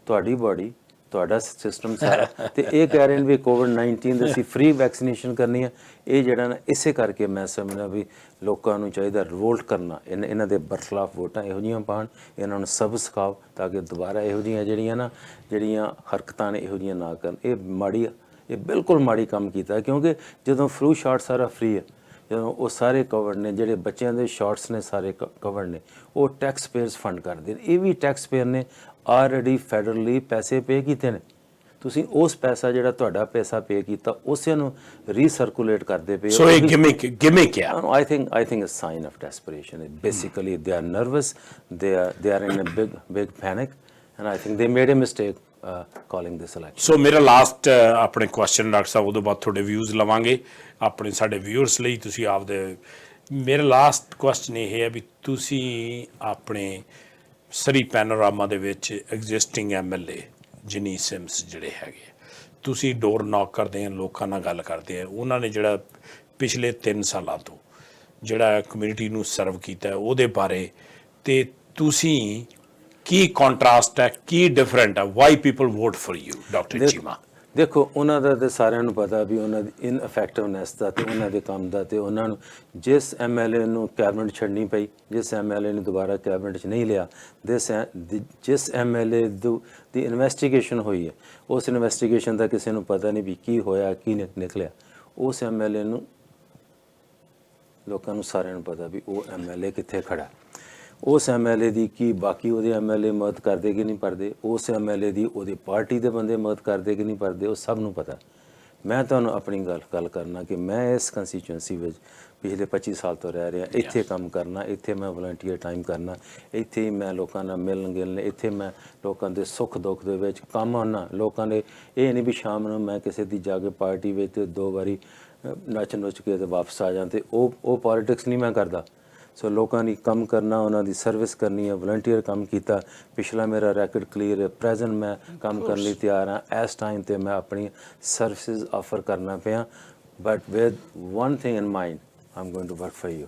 ਤੁਹਾਡੀ ਬੋਡੀ, ਤੁਹਾਡਾ ਸਿਸਟਮ ਸਾਰਾ ਤੇ ਇਹ ਕਹਿ ਰਹੇ ਨੇ ਵੀ COVID-19 ਦੀ ਅਸੀਂ ਫ੍ਰੀ ਵੈਕਸੀਨੇਸ਼ਨ ਕਰਨੀ ਹੈ। ਇਹ ਜਿਹੜਾ ਨਾ ਇਸੇ ਕਰਕੇ ਮੈਂ ਸਮਝਦਾ ਵੀ ਲੋਕਾਂ ਨੂੰ ਚਾਹੀਦਾ ਰਿਵੋਲਟ ਕਰਨਾ, ਇਹਨਾਂ ਦੇ ਬਰਖਲਾਫ ਵੋਟਾਂ ਇਹੋ ਜਿਹੀਆਂ ਪਾਉਣ, ਇਹਨਾਂ ਨੂੰ ਸਬਕ ਸਿਖਾਓ ਤਾਂ ਕਿ ਦੁਬਾਰਾ ਇਹੋ ਜਿਹੀਆਂ ਜਿਹੜੀਆਂ ਹਰਕਤਾਂ ਨੇ ਇਹੋ ਜਿਹੀਆਂ ਨਾ ਕਰਨ। ਇਹ ਬਿਲਕੁਲ ਮਾੜੀ ਕੰਮ ਕੀਤਾ ਕਿਉਂਕਿ ਜਦੋਂ ਫਲੂ ਸ਼ਾਟ ਸਾਰਾ ਫ੍ਰੀ ਹੈ, ਜਦੋਂ ਉਹ ਸਾਰੇ ਕਵਰਡ ਨੇ, ਜਿਹੜੇ ਬੱਚਿਆਂ ਦੇ ਸ਼ਾਰਟਸ ਨੇ ਸਾਰੇ ਕਵਰਡ ਨੇ, ਉਹ ਟੈਕਸ ਪੇਅਰਸ ਫੰਡ ਕਰਦੇ ਨੇ। ਇਹ ਵੀ ਟੈਕਸ ਪੇਅਰ ਨੇ ਆਲਰੇਡੀ ਫੈਡਰਲੀ ਪੈਸੇ ਪੇ ਕੀਤੇ ਨੇ। ਤੁਸੀਂ ਉਸ ਪੈਸਾ ਜਿਹੜਾ ਤੁਹਾਡਾ ਪੈਸਾ ਪੇ ਕੀਤਾ ਉਸੇ ਨੂੰ ਰੀਸਰਕੂਲੇਟ ਕਰਦੇ ਪਏ। ਸੋ ਇਹ ਗਿਮਿਕ ਹੈ। I think a sign of desperation. Basically they are nervous, they are in a big panic and I think they made a mistake calling this election. ਸੋ ਮੇਰਾ ਲਾਸਟ ਆਪਣੇ ਕੁਐਸਚਨ ਡਾਕਟਰ ਸਾਹਿਬ ਉਹਦੇ ਬਾਅਦ ਤੁਹਾਡੇ ਵਿਊਜ਼ ਲਵਾਂਗੇ ਆਪਣੇ ਸਾਡੇ ਵਿਊਅਰਸ ਲਈ। ਤੁਸੀਂ ਆਪਦੇ ਮੇਰਾ ਲਾਸਟ ਕੁਐਸਚਨ ਇਹ ਹੈ ਵੀ ਤੁਸੀਂ ਆਪਣੇ ਸਰੀ ਪੈਨੋਰਾਮਾ ਦੇ ਵਿੱਚ ਐਗਜ਼ਿਸਟਿੰਗ MLA ਜਨੀ ਸਿਮਸ ਜਿਹੜੇ ਹੈਗੇ, ਤੁਸੀਂ ਡੋਰ ਨੌਕ ਕਰਦੇ ਆ, ਲੋਕਾਂ ਨਾਲ ਗੱਲ ਕਰਦੇ ਆ, ਉਹਨਾਂ ਨੇ ਜਿਹੜਾ ਪਿਛਲੇ 3 ਸਾਲਾਂ ਤੋਂ ਜਿਹੜਾ ਕਮਿਊਨਿਟੀ ਨੂੰ ਸਰਵ ਕੀਤਾ ਉਹਦੇ ਬਾਰੇ ਤੇ ਤੁਸੀਂ ਕੀ ਕੰਟਰਾਸਟ ਹੈ, ਕੀ ਡਿਫਰੈਂਟ ਹੈ, why people vote for you doctor Cheema? ਦੇਖੋ ਉਹਨਾਂ ਦਾ ਤਾਂ ਸਾਰਿਆਂ ਨੂੰ ਪਤਾ ਵੀ ਉਹਨਾਂ ਦੀ ਇਨਫੈਕਟਿਵਨੈਸ ਦਾ ਤੇ ਉਹਨਾਂ ਦੇ ਕੰਮ ਦਾ, ਤੇ ਉਹਨਾਂ ਨੂੰ ਜਿਸ MLA ਨੂੰ ਕੈਬਨਿਟ ਛੱਡਣੀ ਪਈ, ਜਿਸ MLA ਨੂੰ ਦੁਬਾਰਾ ਕੈਬਨਿਟ 'ਚ ਨਹੀਂ ਲਿਆ, ਜਿਸ MLA ਦੀ ਇਨਵੈਸਟੀਗੇਸ਼ਨ ਹੋਈ ਹੈ ਉਸ ਇਨਵੈਸਟੀਗੇਸ਼ਨ ਦਾ ਕਿਸੇ ਨੂੰ ਪਤਾ ਨਹੀਂ ਵੀ ਕੀ ਹੋਇਆ ਕੀ ਨਿਕਲਿਆ। ਉਸ MLA ਨੂੰ ਲੋਕਾਂ ਨੂੰ ਸਾਰਿਆਂ ਨੂੰ ਪਤਾ ਵੀ ਉਹ MLA ਕਿੱਥੇ ਖੜਾ, ਉਸ MLA ਦੀ ਕੀ ਬਾਕੀ ਉਹਦੇ MLA ਮਦਦ ਕਰਦੇ ਕਿ ਨਹੀਂ ਕਰਦੇ, ਉਸ MLA ਦੀ ਉਹਦੀ ਪਾਰਟੀ ਦੇ ਬੰਦੇ ਮਦਦ ਕਰਦੇ ਕਿ ਨਹੀਂ ਕਰਦੇ, ਉਹ ਸਭ ਨੂੰ ਪਤਾ। ਮੈਂ ਤੁਹਾਨੂੰ ਆਪਣੀ ਗੱਲ ਕਰਨਾ ਕਿ ਮੈਂ ਇਸ ਕੰਸਟੀਚੁਐਂਸੀ ਵਿੱਚ ਪਿਛਲੇ 25 ਸਾਲ ਤੋਂ ਰਹਿ ਰਿਹਾ, ਇੱਥੇ ਕੰਮ ਕਰਨਾ, ਇੱਥੇ ਮੈਂ ਵਲੰਟੀਅਰ ਟਾਈਮ ਕਰਨਾ, ਇੱਥੇ ਹੀ ਮੈਂ ਲੋਕਾਂ ਨਾਲ ਮਿਲਣ ਗਿਲਣ, ਇੱਥੇ ਮੈਂ ਲੋਕਾਂ ਦੇ ਸੁੱਖ ਦੁੱਖ ਦੇ ਵਿੱਚ ਕੰਮ ਆਉਣਾ। ਲੋਕਾਂ ਦੇ ਇਹ ਨਹੀਂ ਵੀ ਸ਼ਾਮ ਨੂੰ ਮੈਂ ਕਿਸੇ ਦੀ ਜਾ ਕੇ ਪਾਰਟੀ ਵਿੱਚ 2 ਵਾਰੀ ਨੱਚ ਕੇ ਤੇ ਵਾਪਸ ਆ ਜਾਂ, ਤੇ ਉਹ ਪੋਲੀਟਿਕਸ ਨਹੀਂ ਮੈਂ ਕਰਦਾ। ਸੋ ਲੋਕਾਂ ਦੀ ਕੰਮ ਕਰਨਾ, ਉਹਨਾਂ ਦੀ ਸਰਵਿਸ ਕਰਨੀ ਹੈ, ਵਲੰਟੀਅਰ ਕੰਮ ਕੀਤਾ। ਪਿਛਲਾ ਮੇਰਾ ਰੈਕਡ ਕਲੀਅਰ ਹੈ, ਪ੍ਰੈਜ਼ੈਂਟ ਮੈਂ ਕੰਮ ਕਰਨ ਲਈ ਤਿਆਰ ਹਾਂ। ਇਸ ਟਾਈਮ ਤੇ ਮੈਂ ਆਪਣੀ ਸਰਵਿਸਿਜ਼ ਆਫਰ ਕਰਨਾ ਪਿਆ, but with one thing in mind, I am going to work for you.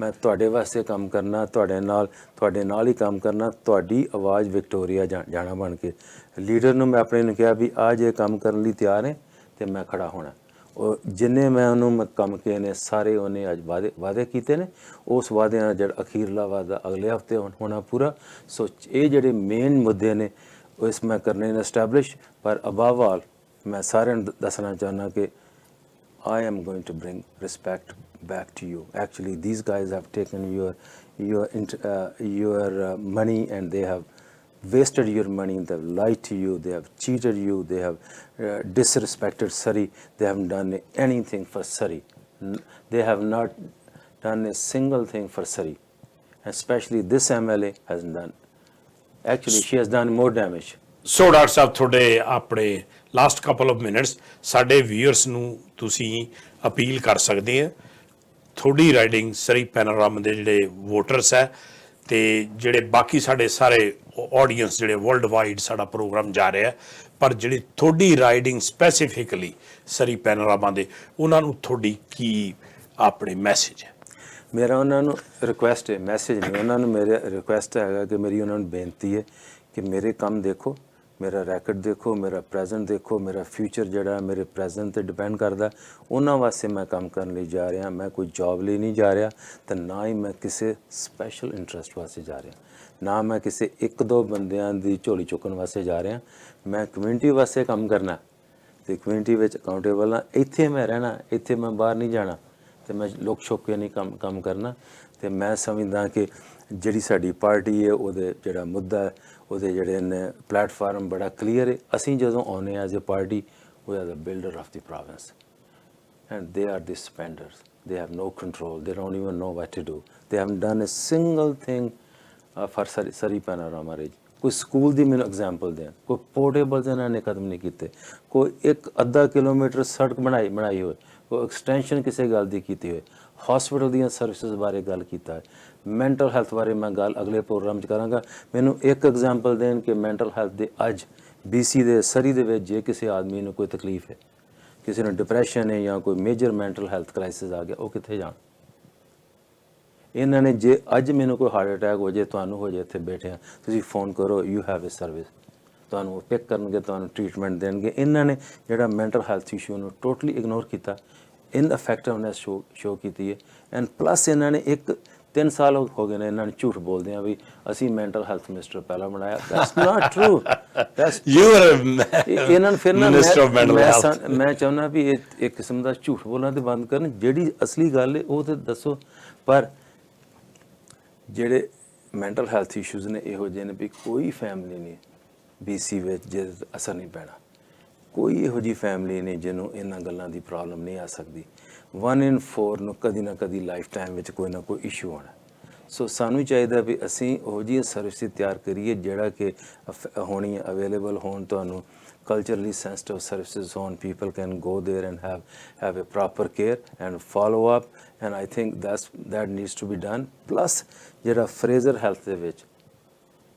ਮੈਂ ਤੁਹਾਡੇ ਵਾਸਤੇ ਕੰਮ ਕਰਨਾ, ਤੁਹਾਡੇ ਨਾਲ ਹੀ ਕੰਮ ਕਰਨਾ, ਤੁਹਾਡੀ ਆਵਾਜ਼ ਵਿਕਟੋਰੀਆ ਜਾਣਾ ਬਣ ਕੇ। ਲੀਡਰ ਨੂੰ ਮੈਂ ਆਪਣੇ ਨੂੰ ਕਿਹਾ ਵੀ ਆ ਜੇ ਕੰਮ ਕਰਨ ਲਈ ਤਿਆਰ ਹੈ ਤੇ ਮੈਂ ਖੜਾ ਹੋਣਾ। ਉਹ ਜਿੰਨੇ ਮੈਂ ਉਹਨੂੰ ਕੰਮ ਕੀਤੇ ਨੇ ਸਾਰੇ ਉਹਨੇ ਅੱਜ ਵਾਅਦੇ ਕੀਤੇ ਨੇ। ਉਸ ਵਾਅਦਿਆਂ ਦਾ ਜਿਹੜਾ ਅਖੀਰਲਾ ਵਾਅਦਾ ਅਗਲੇ ਹਫ਼ਤੇ ਹੋਣਾ ਪੂਰਾ। ਸੋ ਇਹ ਜਿਹੜੇ ਮੇਨ ਮੁੱਦੇ ਨੇ ਉਹ ਇਸ ਮੈਂ ਕਰਨੇ ਨੇ ਐਸਟੈਬਲਿਸ਼। ਪਰ ਅਬਵ ਆਲ ਮੈਂ ਸਾਰਿਆਂ ਨੂੰ ਦੱਸਣਾ ਚਾਹੁੰਦਾ ਕਿ I am going to bring respect back to you. Actually, these guys have taken your money and they have wasted your money, they have lied to you, they have cheated you, they have disrespected Surrey. They haven't done anything for Surrey. They have not done a single thing for Surrey. Especially this MLA hasn't done. Actually, she has done more damage. So doctor ਸਾਹਿਬ ਤੁਹਾਡੇ ਆਪਣੇ last couple of minutes ਸਾਡੇ viewers ਨੂੰ ਤੁਸੀਂ appeal ਕਰ ਸਕਦੇ ਆ। ਤੁਹਾਡੀ riding ਸਰੀ panorama ਦੇ ਜਿਹੜੇ ਵੋਟਰਸ ਹੈ ਤੇ ਜਿਹੜੇ ਬਾਕੀ ਸਾਡੇ ਸਾਰੇ ਆਡੀਅנס ਜਿਹੜੇ ਵਰਲਡ ਵਾਈਡ ਸਾਡਾ ਪ੍ਰੋਗਰਾਮ ਜਾ ਰਿਹਾ, ਪਰ ਜਿਹੜੀ ਤੁਹਾਡੀ ਰਾਈਡਿੰਗ ਸਪੈਸੀਫਿਕਲੀ ਸਰੀ ਪੈਨੋਰਾਮਾ ਦੇ, ਉਹਨਾਂ ਨੂੰ ਤੁਹਾਡੀ ਕੀ ਆਪਣੇ ਮੈਸੇਜ ਹੈ? ਮੇਰਾ ਉਹਨਾਂ ਨੂੰ ਰਿਕੁਐਸਟ ਹੈ, ਮੈਸੇਜ ਨਹੀਂ, ਉਹਨਾਂ ਨੂੰ ਮੇਰੇ ਰਿਕੁਐਸਟ ਹੈਗਾ ਕਿ ਮੇਰੀ ਉਹਨਾਂ ਨੂੰ ਬੇਨਤੀ ਹੈ ਕਿ ਮੇਰੇ ਕੰਮ ਦੇਖੋ, ਮੇਰਾ ਰੈਕਡ ਦੇਖੋ, ਮੇਰਾ ਪ੍ਰੈਜ਼ੈਂਟ ਦੇਖੋ, ਮੇਰਾ ਫਿਊਚਰ ਜਿਹੜਾ ਮੇਰੇ ਪ੍ਰੈਜ਼ੈਂਟ ਤੇ ਡਿਪੈਂਡ ਕਰਦਾ, ਉਹਨਾਂ ਵਾਸਤੇ ਮੈਂ ਕੰਮ ਕਰਨ ਲਈ ਜਾ ਰਿਹਾ। ਮੈਂ ਕੋਈ ਜੌਬ ਲਈ ਨਹੀਂ ਜਾ ਰਿਹਾ ਤੇ ਨਾ ਹੀ ਮੈਂ ਕਿਸੇ ਸਪੈਸ਼ਲ ਇੰਟਰਸਟ ਵਾਸਤੇ ਜਾ ਰਿਹਾ, ਨਾ ਮੈਂ ਕਿਸੇ ਇੱਕ ਦੋ ਬੰਦਿਆਂ ਦੀ ਝੋਲੀ ਚੁੱਕਣ ਵਾਸਤੇ ਜਾ ਰਿਹਾ। ਮੈਂ ਕਮਿਊਨਿਟੀ ਵਾਸਤੇ ਕੰਮ ਕਰਨਾ ਤੇ ਕਮਿਊਨਿਟੀ ਵਿੱਚ ਅਕਾਊਂਟੇਬਲ ਹਾਂ। ਇੱਥੇ ਮੈਂ ਰਹਿਣਾ, ਇੱਥੇ ਮੈਂ ਬਾਹਰ ਨਹੀਂ ਜਾਣਾ ਤੇ ਮੈਂ ਲੁਕ ਛੁਪ ਕੇ ਨਹੀਂ ਕੰਮ ਕਰਨਾ। ਤੇ ਮੈਂ ਸਮਝਦਾ ਕਿ ਜਿਹੜੀ ਸਾਡੀ ਪਾਰਟੀ ਹੈ ਉਹਦੇ ਜਿਹੜਾ ਮੁੱਦਾ ਹੈ, ਉਹਦੇ ਜਿਹੜੇ ਨੇ ਪਲੇਟਫਾਰਮ ਬੜਾ ਕਲੀਅਰ ਹੈ। ਅਸੀਂ ਜਦੋਂ ਆਉਂਦੇ as a party, we are the builder of the province and they are the spenders. They have no control, they don't even know what to do, they haven't done a single thing for Surrey Panorama Ridge. ਕੋਈ school ਦੀ ਮੈਨੂੰ example ਦੇਣ, ਕੋਈ ਪੋਰਟੇਬਲਸ ਇਹਨਾਂ ਨੇ ਕਦਮ ਨਹੀਂ ਕੀਤੇ, ਕੋਈ ਇੱਕ ਅੱਧਾ ਕਿਲੋਮੀਟਰ ਸੜਕ ਬਣਾਈ ਹੋਏ, ਕੋਈ ਐਕਸਟੈਂਸ਼ਨ ਕਿਸੇ ਗੱਲ ਦੀ ਕੀਤੀ ਹੋਏ, ਹਸਪੀਟਲ ਦੀਆਂ ਸਰਵਿਸਿਜ਼ ਬਾਰੇ ਗੱਲ ਕੀਤਾ ਹੈ, ਮੈਂਟਲ ਹੈਲਥ ਬਾਰੇ ਮੈਂ ਗੱਲ ਅਗਲੇ ਪ੍ਰੋਗਰਾਮ 'ਚ ਕਰਾਂਗਾ। ਮੈਨੂੰ ਇੱਕ ਐਗਜ਼ਾਮਪਲ ਦੇਣ ਕਿ ਮੈਂਟਲ ਹੈਲਥ ਦੇ ਅੱਜ BC ਦੇ ਸਰੀ ਦੇ ਵਿੱਚ ਜੇ ਕਿਸੇ ਆਦਮੀ ਨੂੰ ਕੋਈ ਤਕਲੀਫ ਹੈ, ਕਿਸੇ ਨੂੰ ਡਿਪਰੈਸ਼ਨ ਹੈ ਜਾਂ ਕੋਈ ਮੇਜਰ ਮੈਂਟਲ ਹੈਲਥ ਕ੍ਰਾਈਸਿਸ ਆ ਗਿਆ, ਉਹ ਕਿੱਥੇ ਜਾਣ? ਇਹਨਾਂ ਨੇ ਜੇ ਅੱਜ ਮੈਨੂੰ ਕੋਈ ਹਾਰਟ ਅਟੈਕ ਹੋ ਜਾਏ, ਤੁਹਾਨੂੰ ਹੋ ਜਾਏ, ਇੱਥੇ ਬੈਠੇ ਆ, ਤੁਸੀਂ ਫੋਨ ਕਰੋ, ਯੂ ਹੈਵ ਅ ਸਰਵਿਸ, ਤੁਹਾਨੂੰ ਪਿਕ ਕਰਨਗੇ, ਤੁਹਾਨੂੰ ਟ੍ਰੀਟਮੈਂਟ ਦੇਣਗੇ। ਇਹਨਾਂ ਨੇ ਜਿਹੜਾ ਮੈਂਟਲ ਹੈਲਥ ਇਸ਼ੂ ਨੂੰ ਟੋਟਲੀ ਇਗਨੋਰ ਕੀਤਾ, ਇਨਫੈਕਟਿਵਨੈਸ ਸ਼ੋ ਕੀਤੀ ਹੈ। ਐਂਡ ਪਲੱਸ ਇਹਨਾਂ ਨੇ 3 ਸਾਲ ਹੋ ਗਏ ਨੇ ਇਹਨਾਂ ਨੇ ਝੂਠ ਬੋਲਦੇ ਆ ਵੀ ਅਸੀਂ ਮੈਂਟਲ ਹੈਲਥ ਮਿਨਿਸਟਰ ਪਹਿਲਾਂ ਬਣਾਇਆ। That's not true. ਇਹਨਾਂ ਨੂੰ ਫਿਰ ਨਾ ਮੈਂ ਚਾਹੁੰਦਾ ਵੀ ਇਹ ਇੱਕ ਕਿਸਮ ਦਾ ਝੂਠ ਬੋਲਣਾ ਤੇ ਬੰਦ ਕਰਨ, ਜਿਹੜੀ ਅਸਲੀ ਗੱਲ ਹੈ ਉਹ ਤੇ ਦੱਸੋ। ਪਰ ਜਿਹੜੇ ਮੈਂਟਲ ਹੈਲਥ ਇਸ਼ੂਜ਼ ਨੇ ਇਹੋ ਜਿਹੇ ਨੇ ਵੀ ਕੋਈ ਫੈਮਿਲੀ ਨਹੀਂ BC ਵਿੱਚ ਜਿਹਦੇ ਅਸਰ ਨਹੀਂ ਪੈਣਾ, ਕੋਈ ਇਹੋ ਜਿਹੀ ਫੈਮਿਲੀ ਨਹੀਂ ਜਿਹਨੂੰ ਇਹਨਾਂ ਗੱਲਾਂ ਦੀ ਪ੍ਰੋਬਲਮ ਨਹੀਂ ਆ ਸਕਦੀ। 1 in 4 ਨੂੰ ਕਦੀ ਨਾ ਕਦੀ ਲਾਈਫ ਟਾਈਮ ਵਿੱਚ ਕੋਈ ਨਾ ਕੋਈ ਇਸ਼ੂ ਆਉਣਾ। ਸੋ ਸਾਨੂੰ ਚਾਹੀਦਾ ਵੀ ਅਸੀਂ ਉਹੋ ਜਿਹੀ ਸਰਵਿਸ ਤਿਆਰ ਕਰੀਏ ਜਿਹੜਾ ਕਿ ਹੋਣੀ ਅਵੇਲੇਬਲ ਹੋਣ, ਤੁਹਾਨੂੰ culturally sensitive services on, people can go there and have a proper care and follow up, and I think that needs to be done. Plus ਜਿਹੜਾ Fraser Health ਦੇ ਵਿੱਚ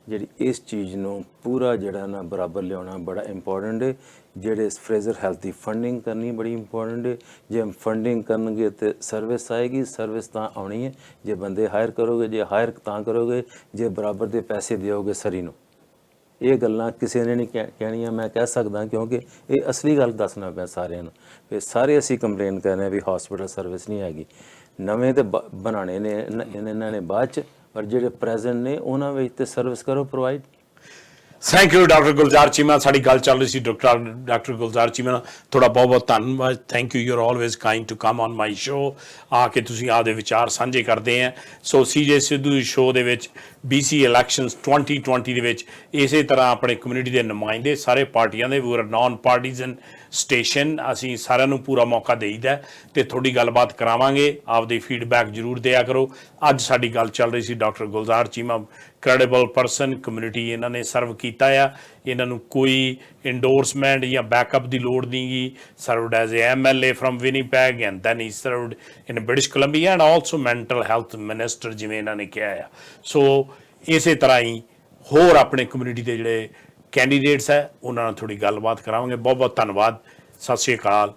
ਜਿਹੜੀ ਇਸ ਚੀਜ਼ ਨੂੰ ਪੂਰਾ ਜਿਹੜਾ ਨਾ ਬਰਾਬਰ ਲਿਆਉਣਾ ਬੜਾ ਇੰਪੋਰਟੈਂਟ ਹੈ। ਜਿਹੜੇ Fraser Health ਦੀ ਫੰਡਿੰਗ ਕਰਨੀ ਬੜੀ ਇੰਪੋਰਟੈਂਟ ਹੈ। ਜੇ ਫੰਡਿੰਗ ਕਰਨਗੇ ਤੇ ਸਰਵਿਸ ਆਏਗੀ, ਸਰਵਿਸ ਤਾਂ ਆਉਣੀ ਹੈ ਜੇ ਬੰਦੇ ਹਾਇਰ ਕਰੋਗੇ, ਜੇ ਹਾਇਰ ਤਾਂ ਕਰੋਗੇ ਜੇ ਬਰਾਬਰ ਦੇ ਪੈਸੇ ਦਿਓਗੇ ਸਰੀ ਨੂੰ। ਇਹ ਗੱਲਾਂ ਕਿਸੇ ਨੇ ਨਹੀਂ ਕਹਿਣੀਆਂ, ਮੈਂ ਕਹਿ ਸਕਦਾ ਕਿਉਂਕਿ ਇਹ ਅਸਲੀ ਗੱਲ ਦੱਸਣਾ ਪਿਆ ਸਾਰਿਆਂ ਨੂੰ। ਫਿਰ ਸਾਰੇ ਅਸੀਂ ਕੰਪਲੇਨ ਕਰ ਰਹੇ ਵੀ ਹਸਪੀਟਲ ਸਰਵਿਸ ਨਹੀਂ ਹੈਗੀ। ਨਵੇਂ ਤੇ ਬਣਾਉਣੇ ਨੇ ਇਹਨਾਂ ਨੇ ਬਾਅਦ 'ਚ, ਪਰ ਜਿਹੜੇ ਪ੍ਰੈਜ਼ੈਂਟ ਨੇ ਉਹਨਾਂ ਵਿੱਚ ਤੇ ਸਰਵਿਸ ਕਰੋ provide. Thank you doctor Gulzar Cheema. ਸਾਡੀ ਗੱਲ ਚੱਲ ਰਹੀ ਸੀ ਡਾਕਟਰ ਗੁਲਜ਼ਾਰ ਚੀਮਾ ਨਾਲ। ਤੁਹਾਡਾ ਬਹੁਤ ਬਹੁਤ ਧੰਨਵਾਦ। Thank you, you are always kind to come on my show. ਆ ਕੇ ਤੁਸੀਂ ਆਪਦੇ ਵਿਚਾਰ ਸਾਂਝੇ ਕਰਦੇ ਆ। ਸੋ CJ ਸਿੱਧੂ ਸ਼ੋਅ ਦੇ ਵਿੱਚ BC ਇਲੈਕਸ਼ਨਸ 2020 ਦੇ ਵਿੱਚ ਇਸੇ ਤਰ੍ਹਾਂ ਆਪਣੇ ਕਮਿਊਨਿਟੀ ਦੇ ਨੁਮਾਇੰਦੇ ਸਾਰੇ ਪਾਰਟੀਆਂ ਦੇ, ਵੀ ਆਰ ਨਾਨ ਪਾਰਟੀਜ਼ਨ ਸਟੇਸ਼ਨ, ਅਸੀਂ ਸਾਰਿਆਂ ਨੂੰ ਪੂਰਾ ਮੌਕਾ ਦੇਈਦਾ ਤੇ ਤੁਹਾਡੀ ਗੱਲਬਾਤ ਕਰਾਵਾਂਗੇ। ਆਪਦੀ ਫੀਡਬੈਕ ਜ਼ਰੂਰ ਦਿਆ ਕਰੋ। ਅੱਜ ਸਾਡੀ ਗੱਲ ਚੱਲ ਰਹੀ ਸੀ doctor Gulzar Cheema, credible person, community ਇਹਨਾਂ ਨੇ ਸਰਵ ਕੀਤਾ ਆ। ਇਹਨਾਂ ਨੂੰ ਕੋਈ ਇੰਡੋਰਸਮੈਂਟ ਜਾਂ ਬੈਕਅਪ ਦੀ ਲੋੜ ਨਹੀਂ ਗੀ। Served as a MLA from Winnipeg and then he served in British Columbia and also mental health minister ਜਿਵੇਂ ਇਹਨਾਂ ਨੇ ਕਿਹਾ ਆ। ਸੋ ਇਸੇ ਤਰ੍ਹਾਂ ਹੀ ਹੋਰ ਆਪਣੇ ਕਮਿਊਨਿਟੀ ਦੇ ਜਿਹੜੇ ਕੈਂਡੀਡੇਟਸ ਹੈ ਉਹਨਾਂ ਨਾਲ ਥੋੜ੍ਹੀ ਗੱਲਬਾਤ ਕਰਾਵਾਂਗੇ। ਬਹੁਤ ਬਹੁਤ ਧੰਨਵਾਦ। ਸਤਿ ਸ਼੍ਰੀ ਅਕਾਲ।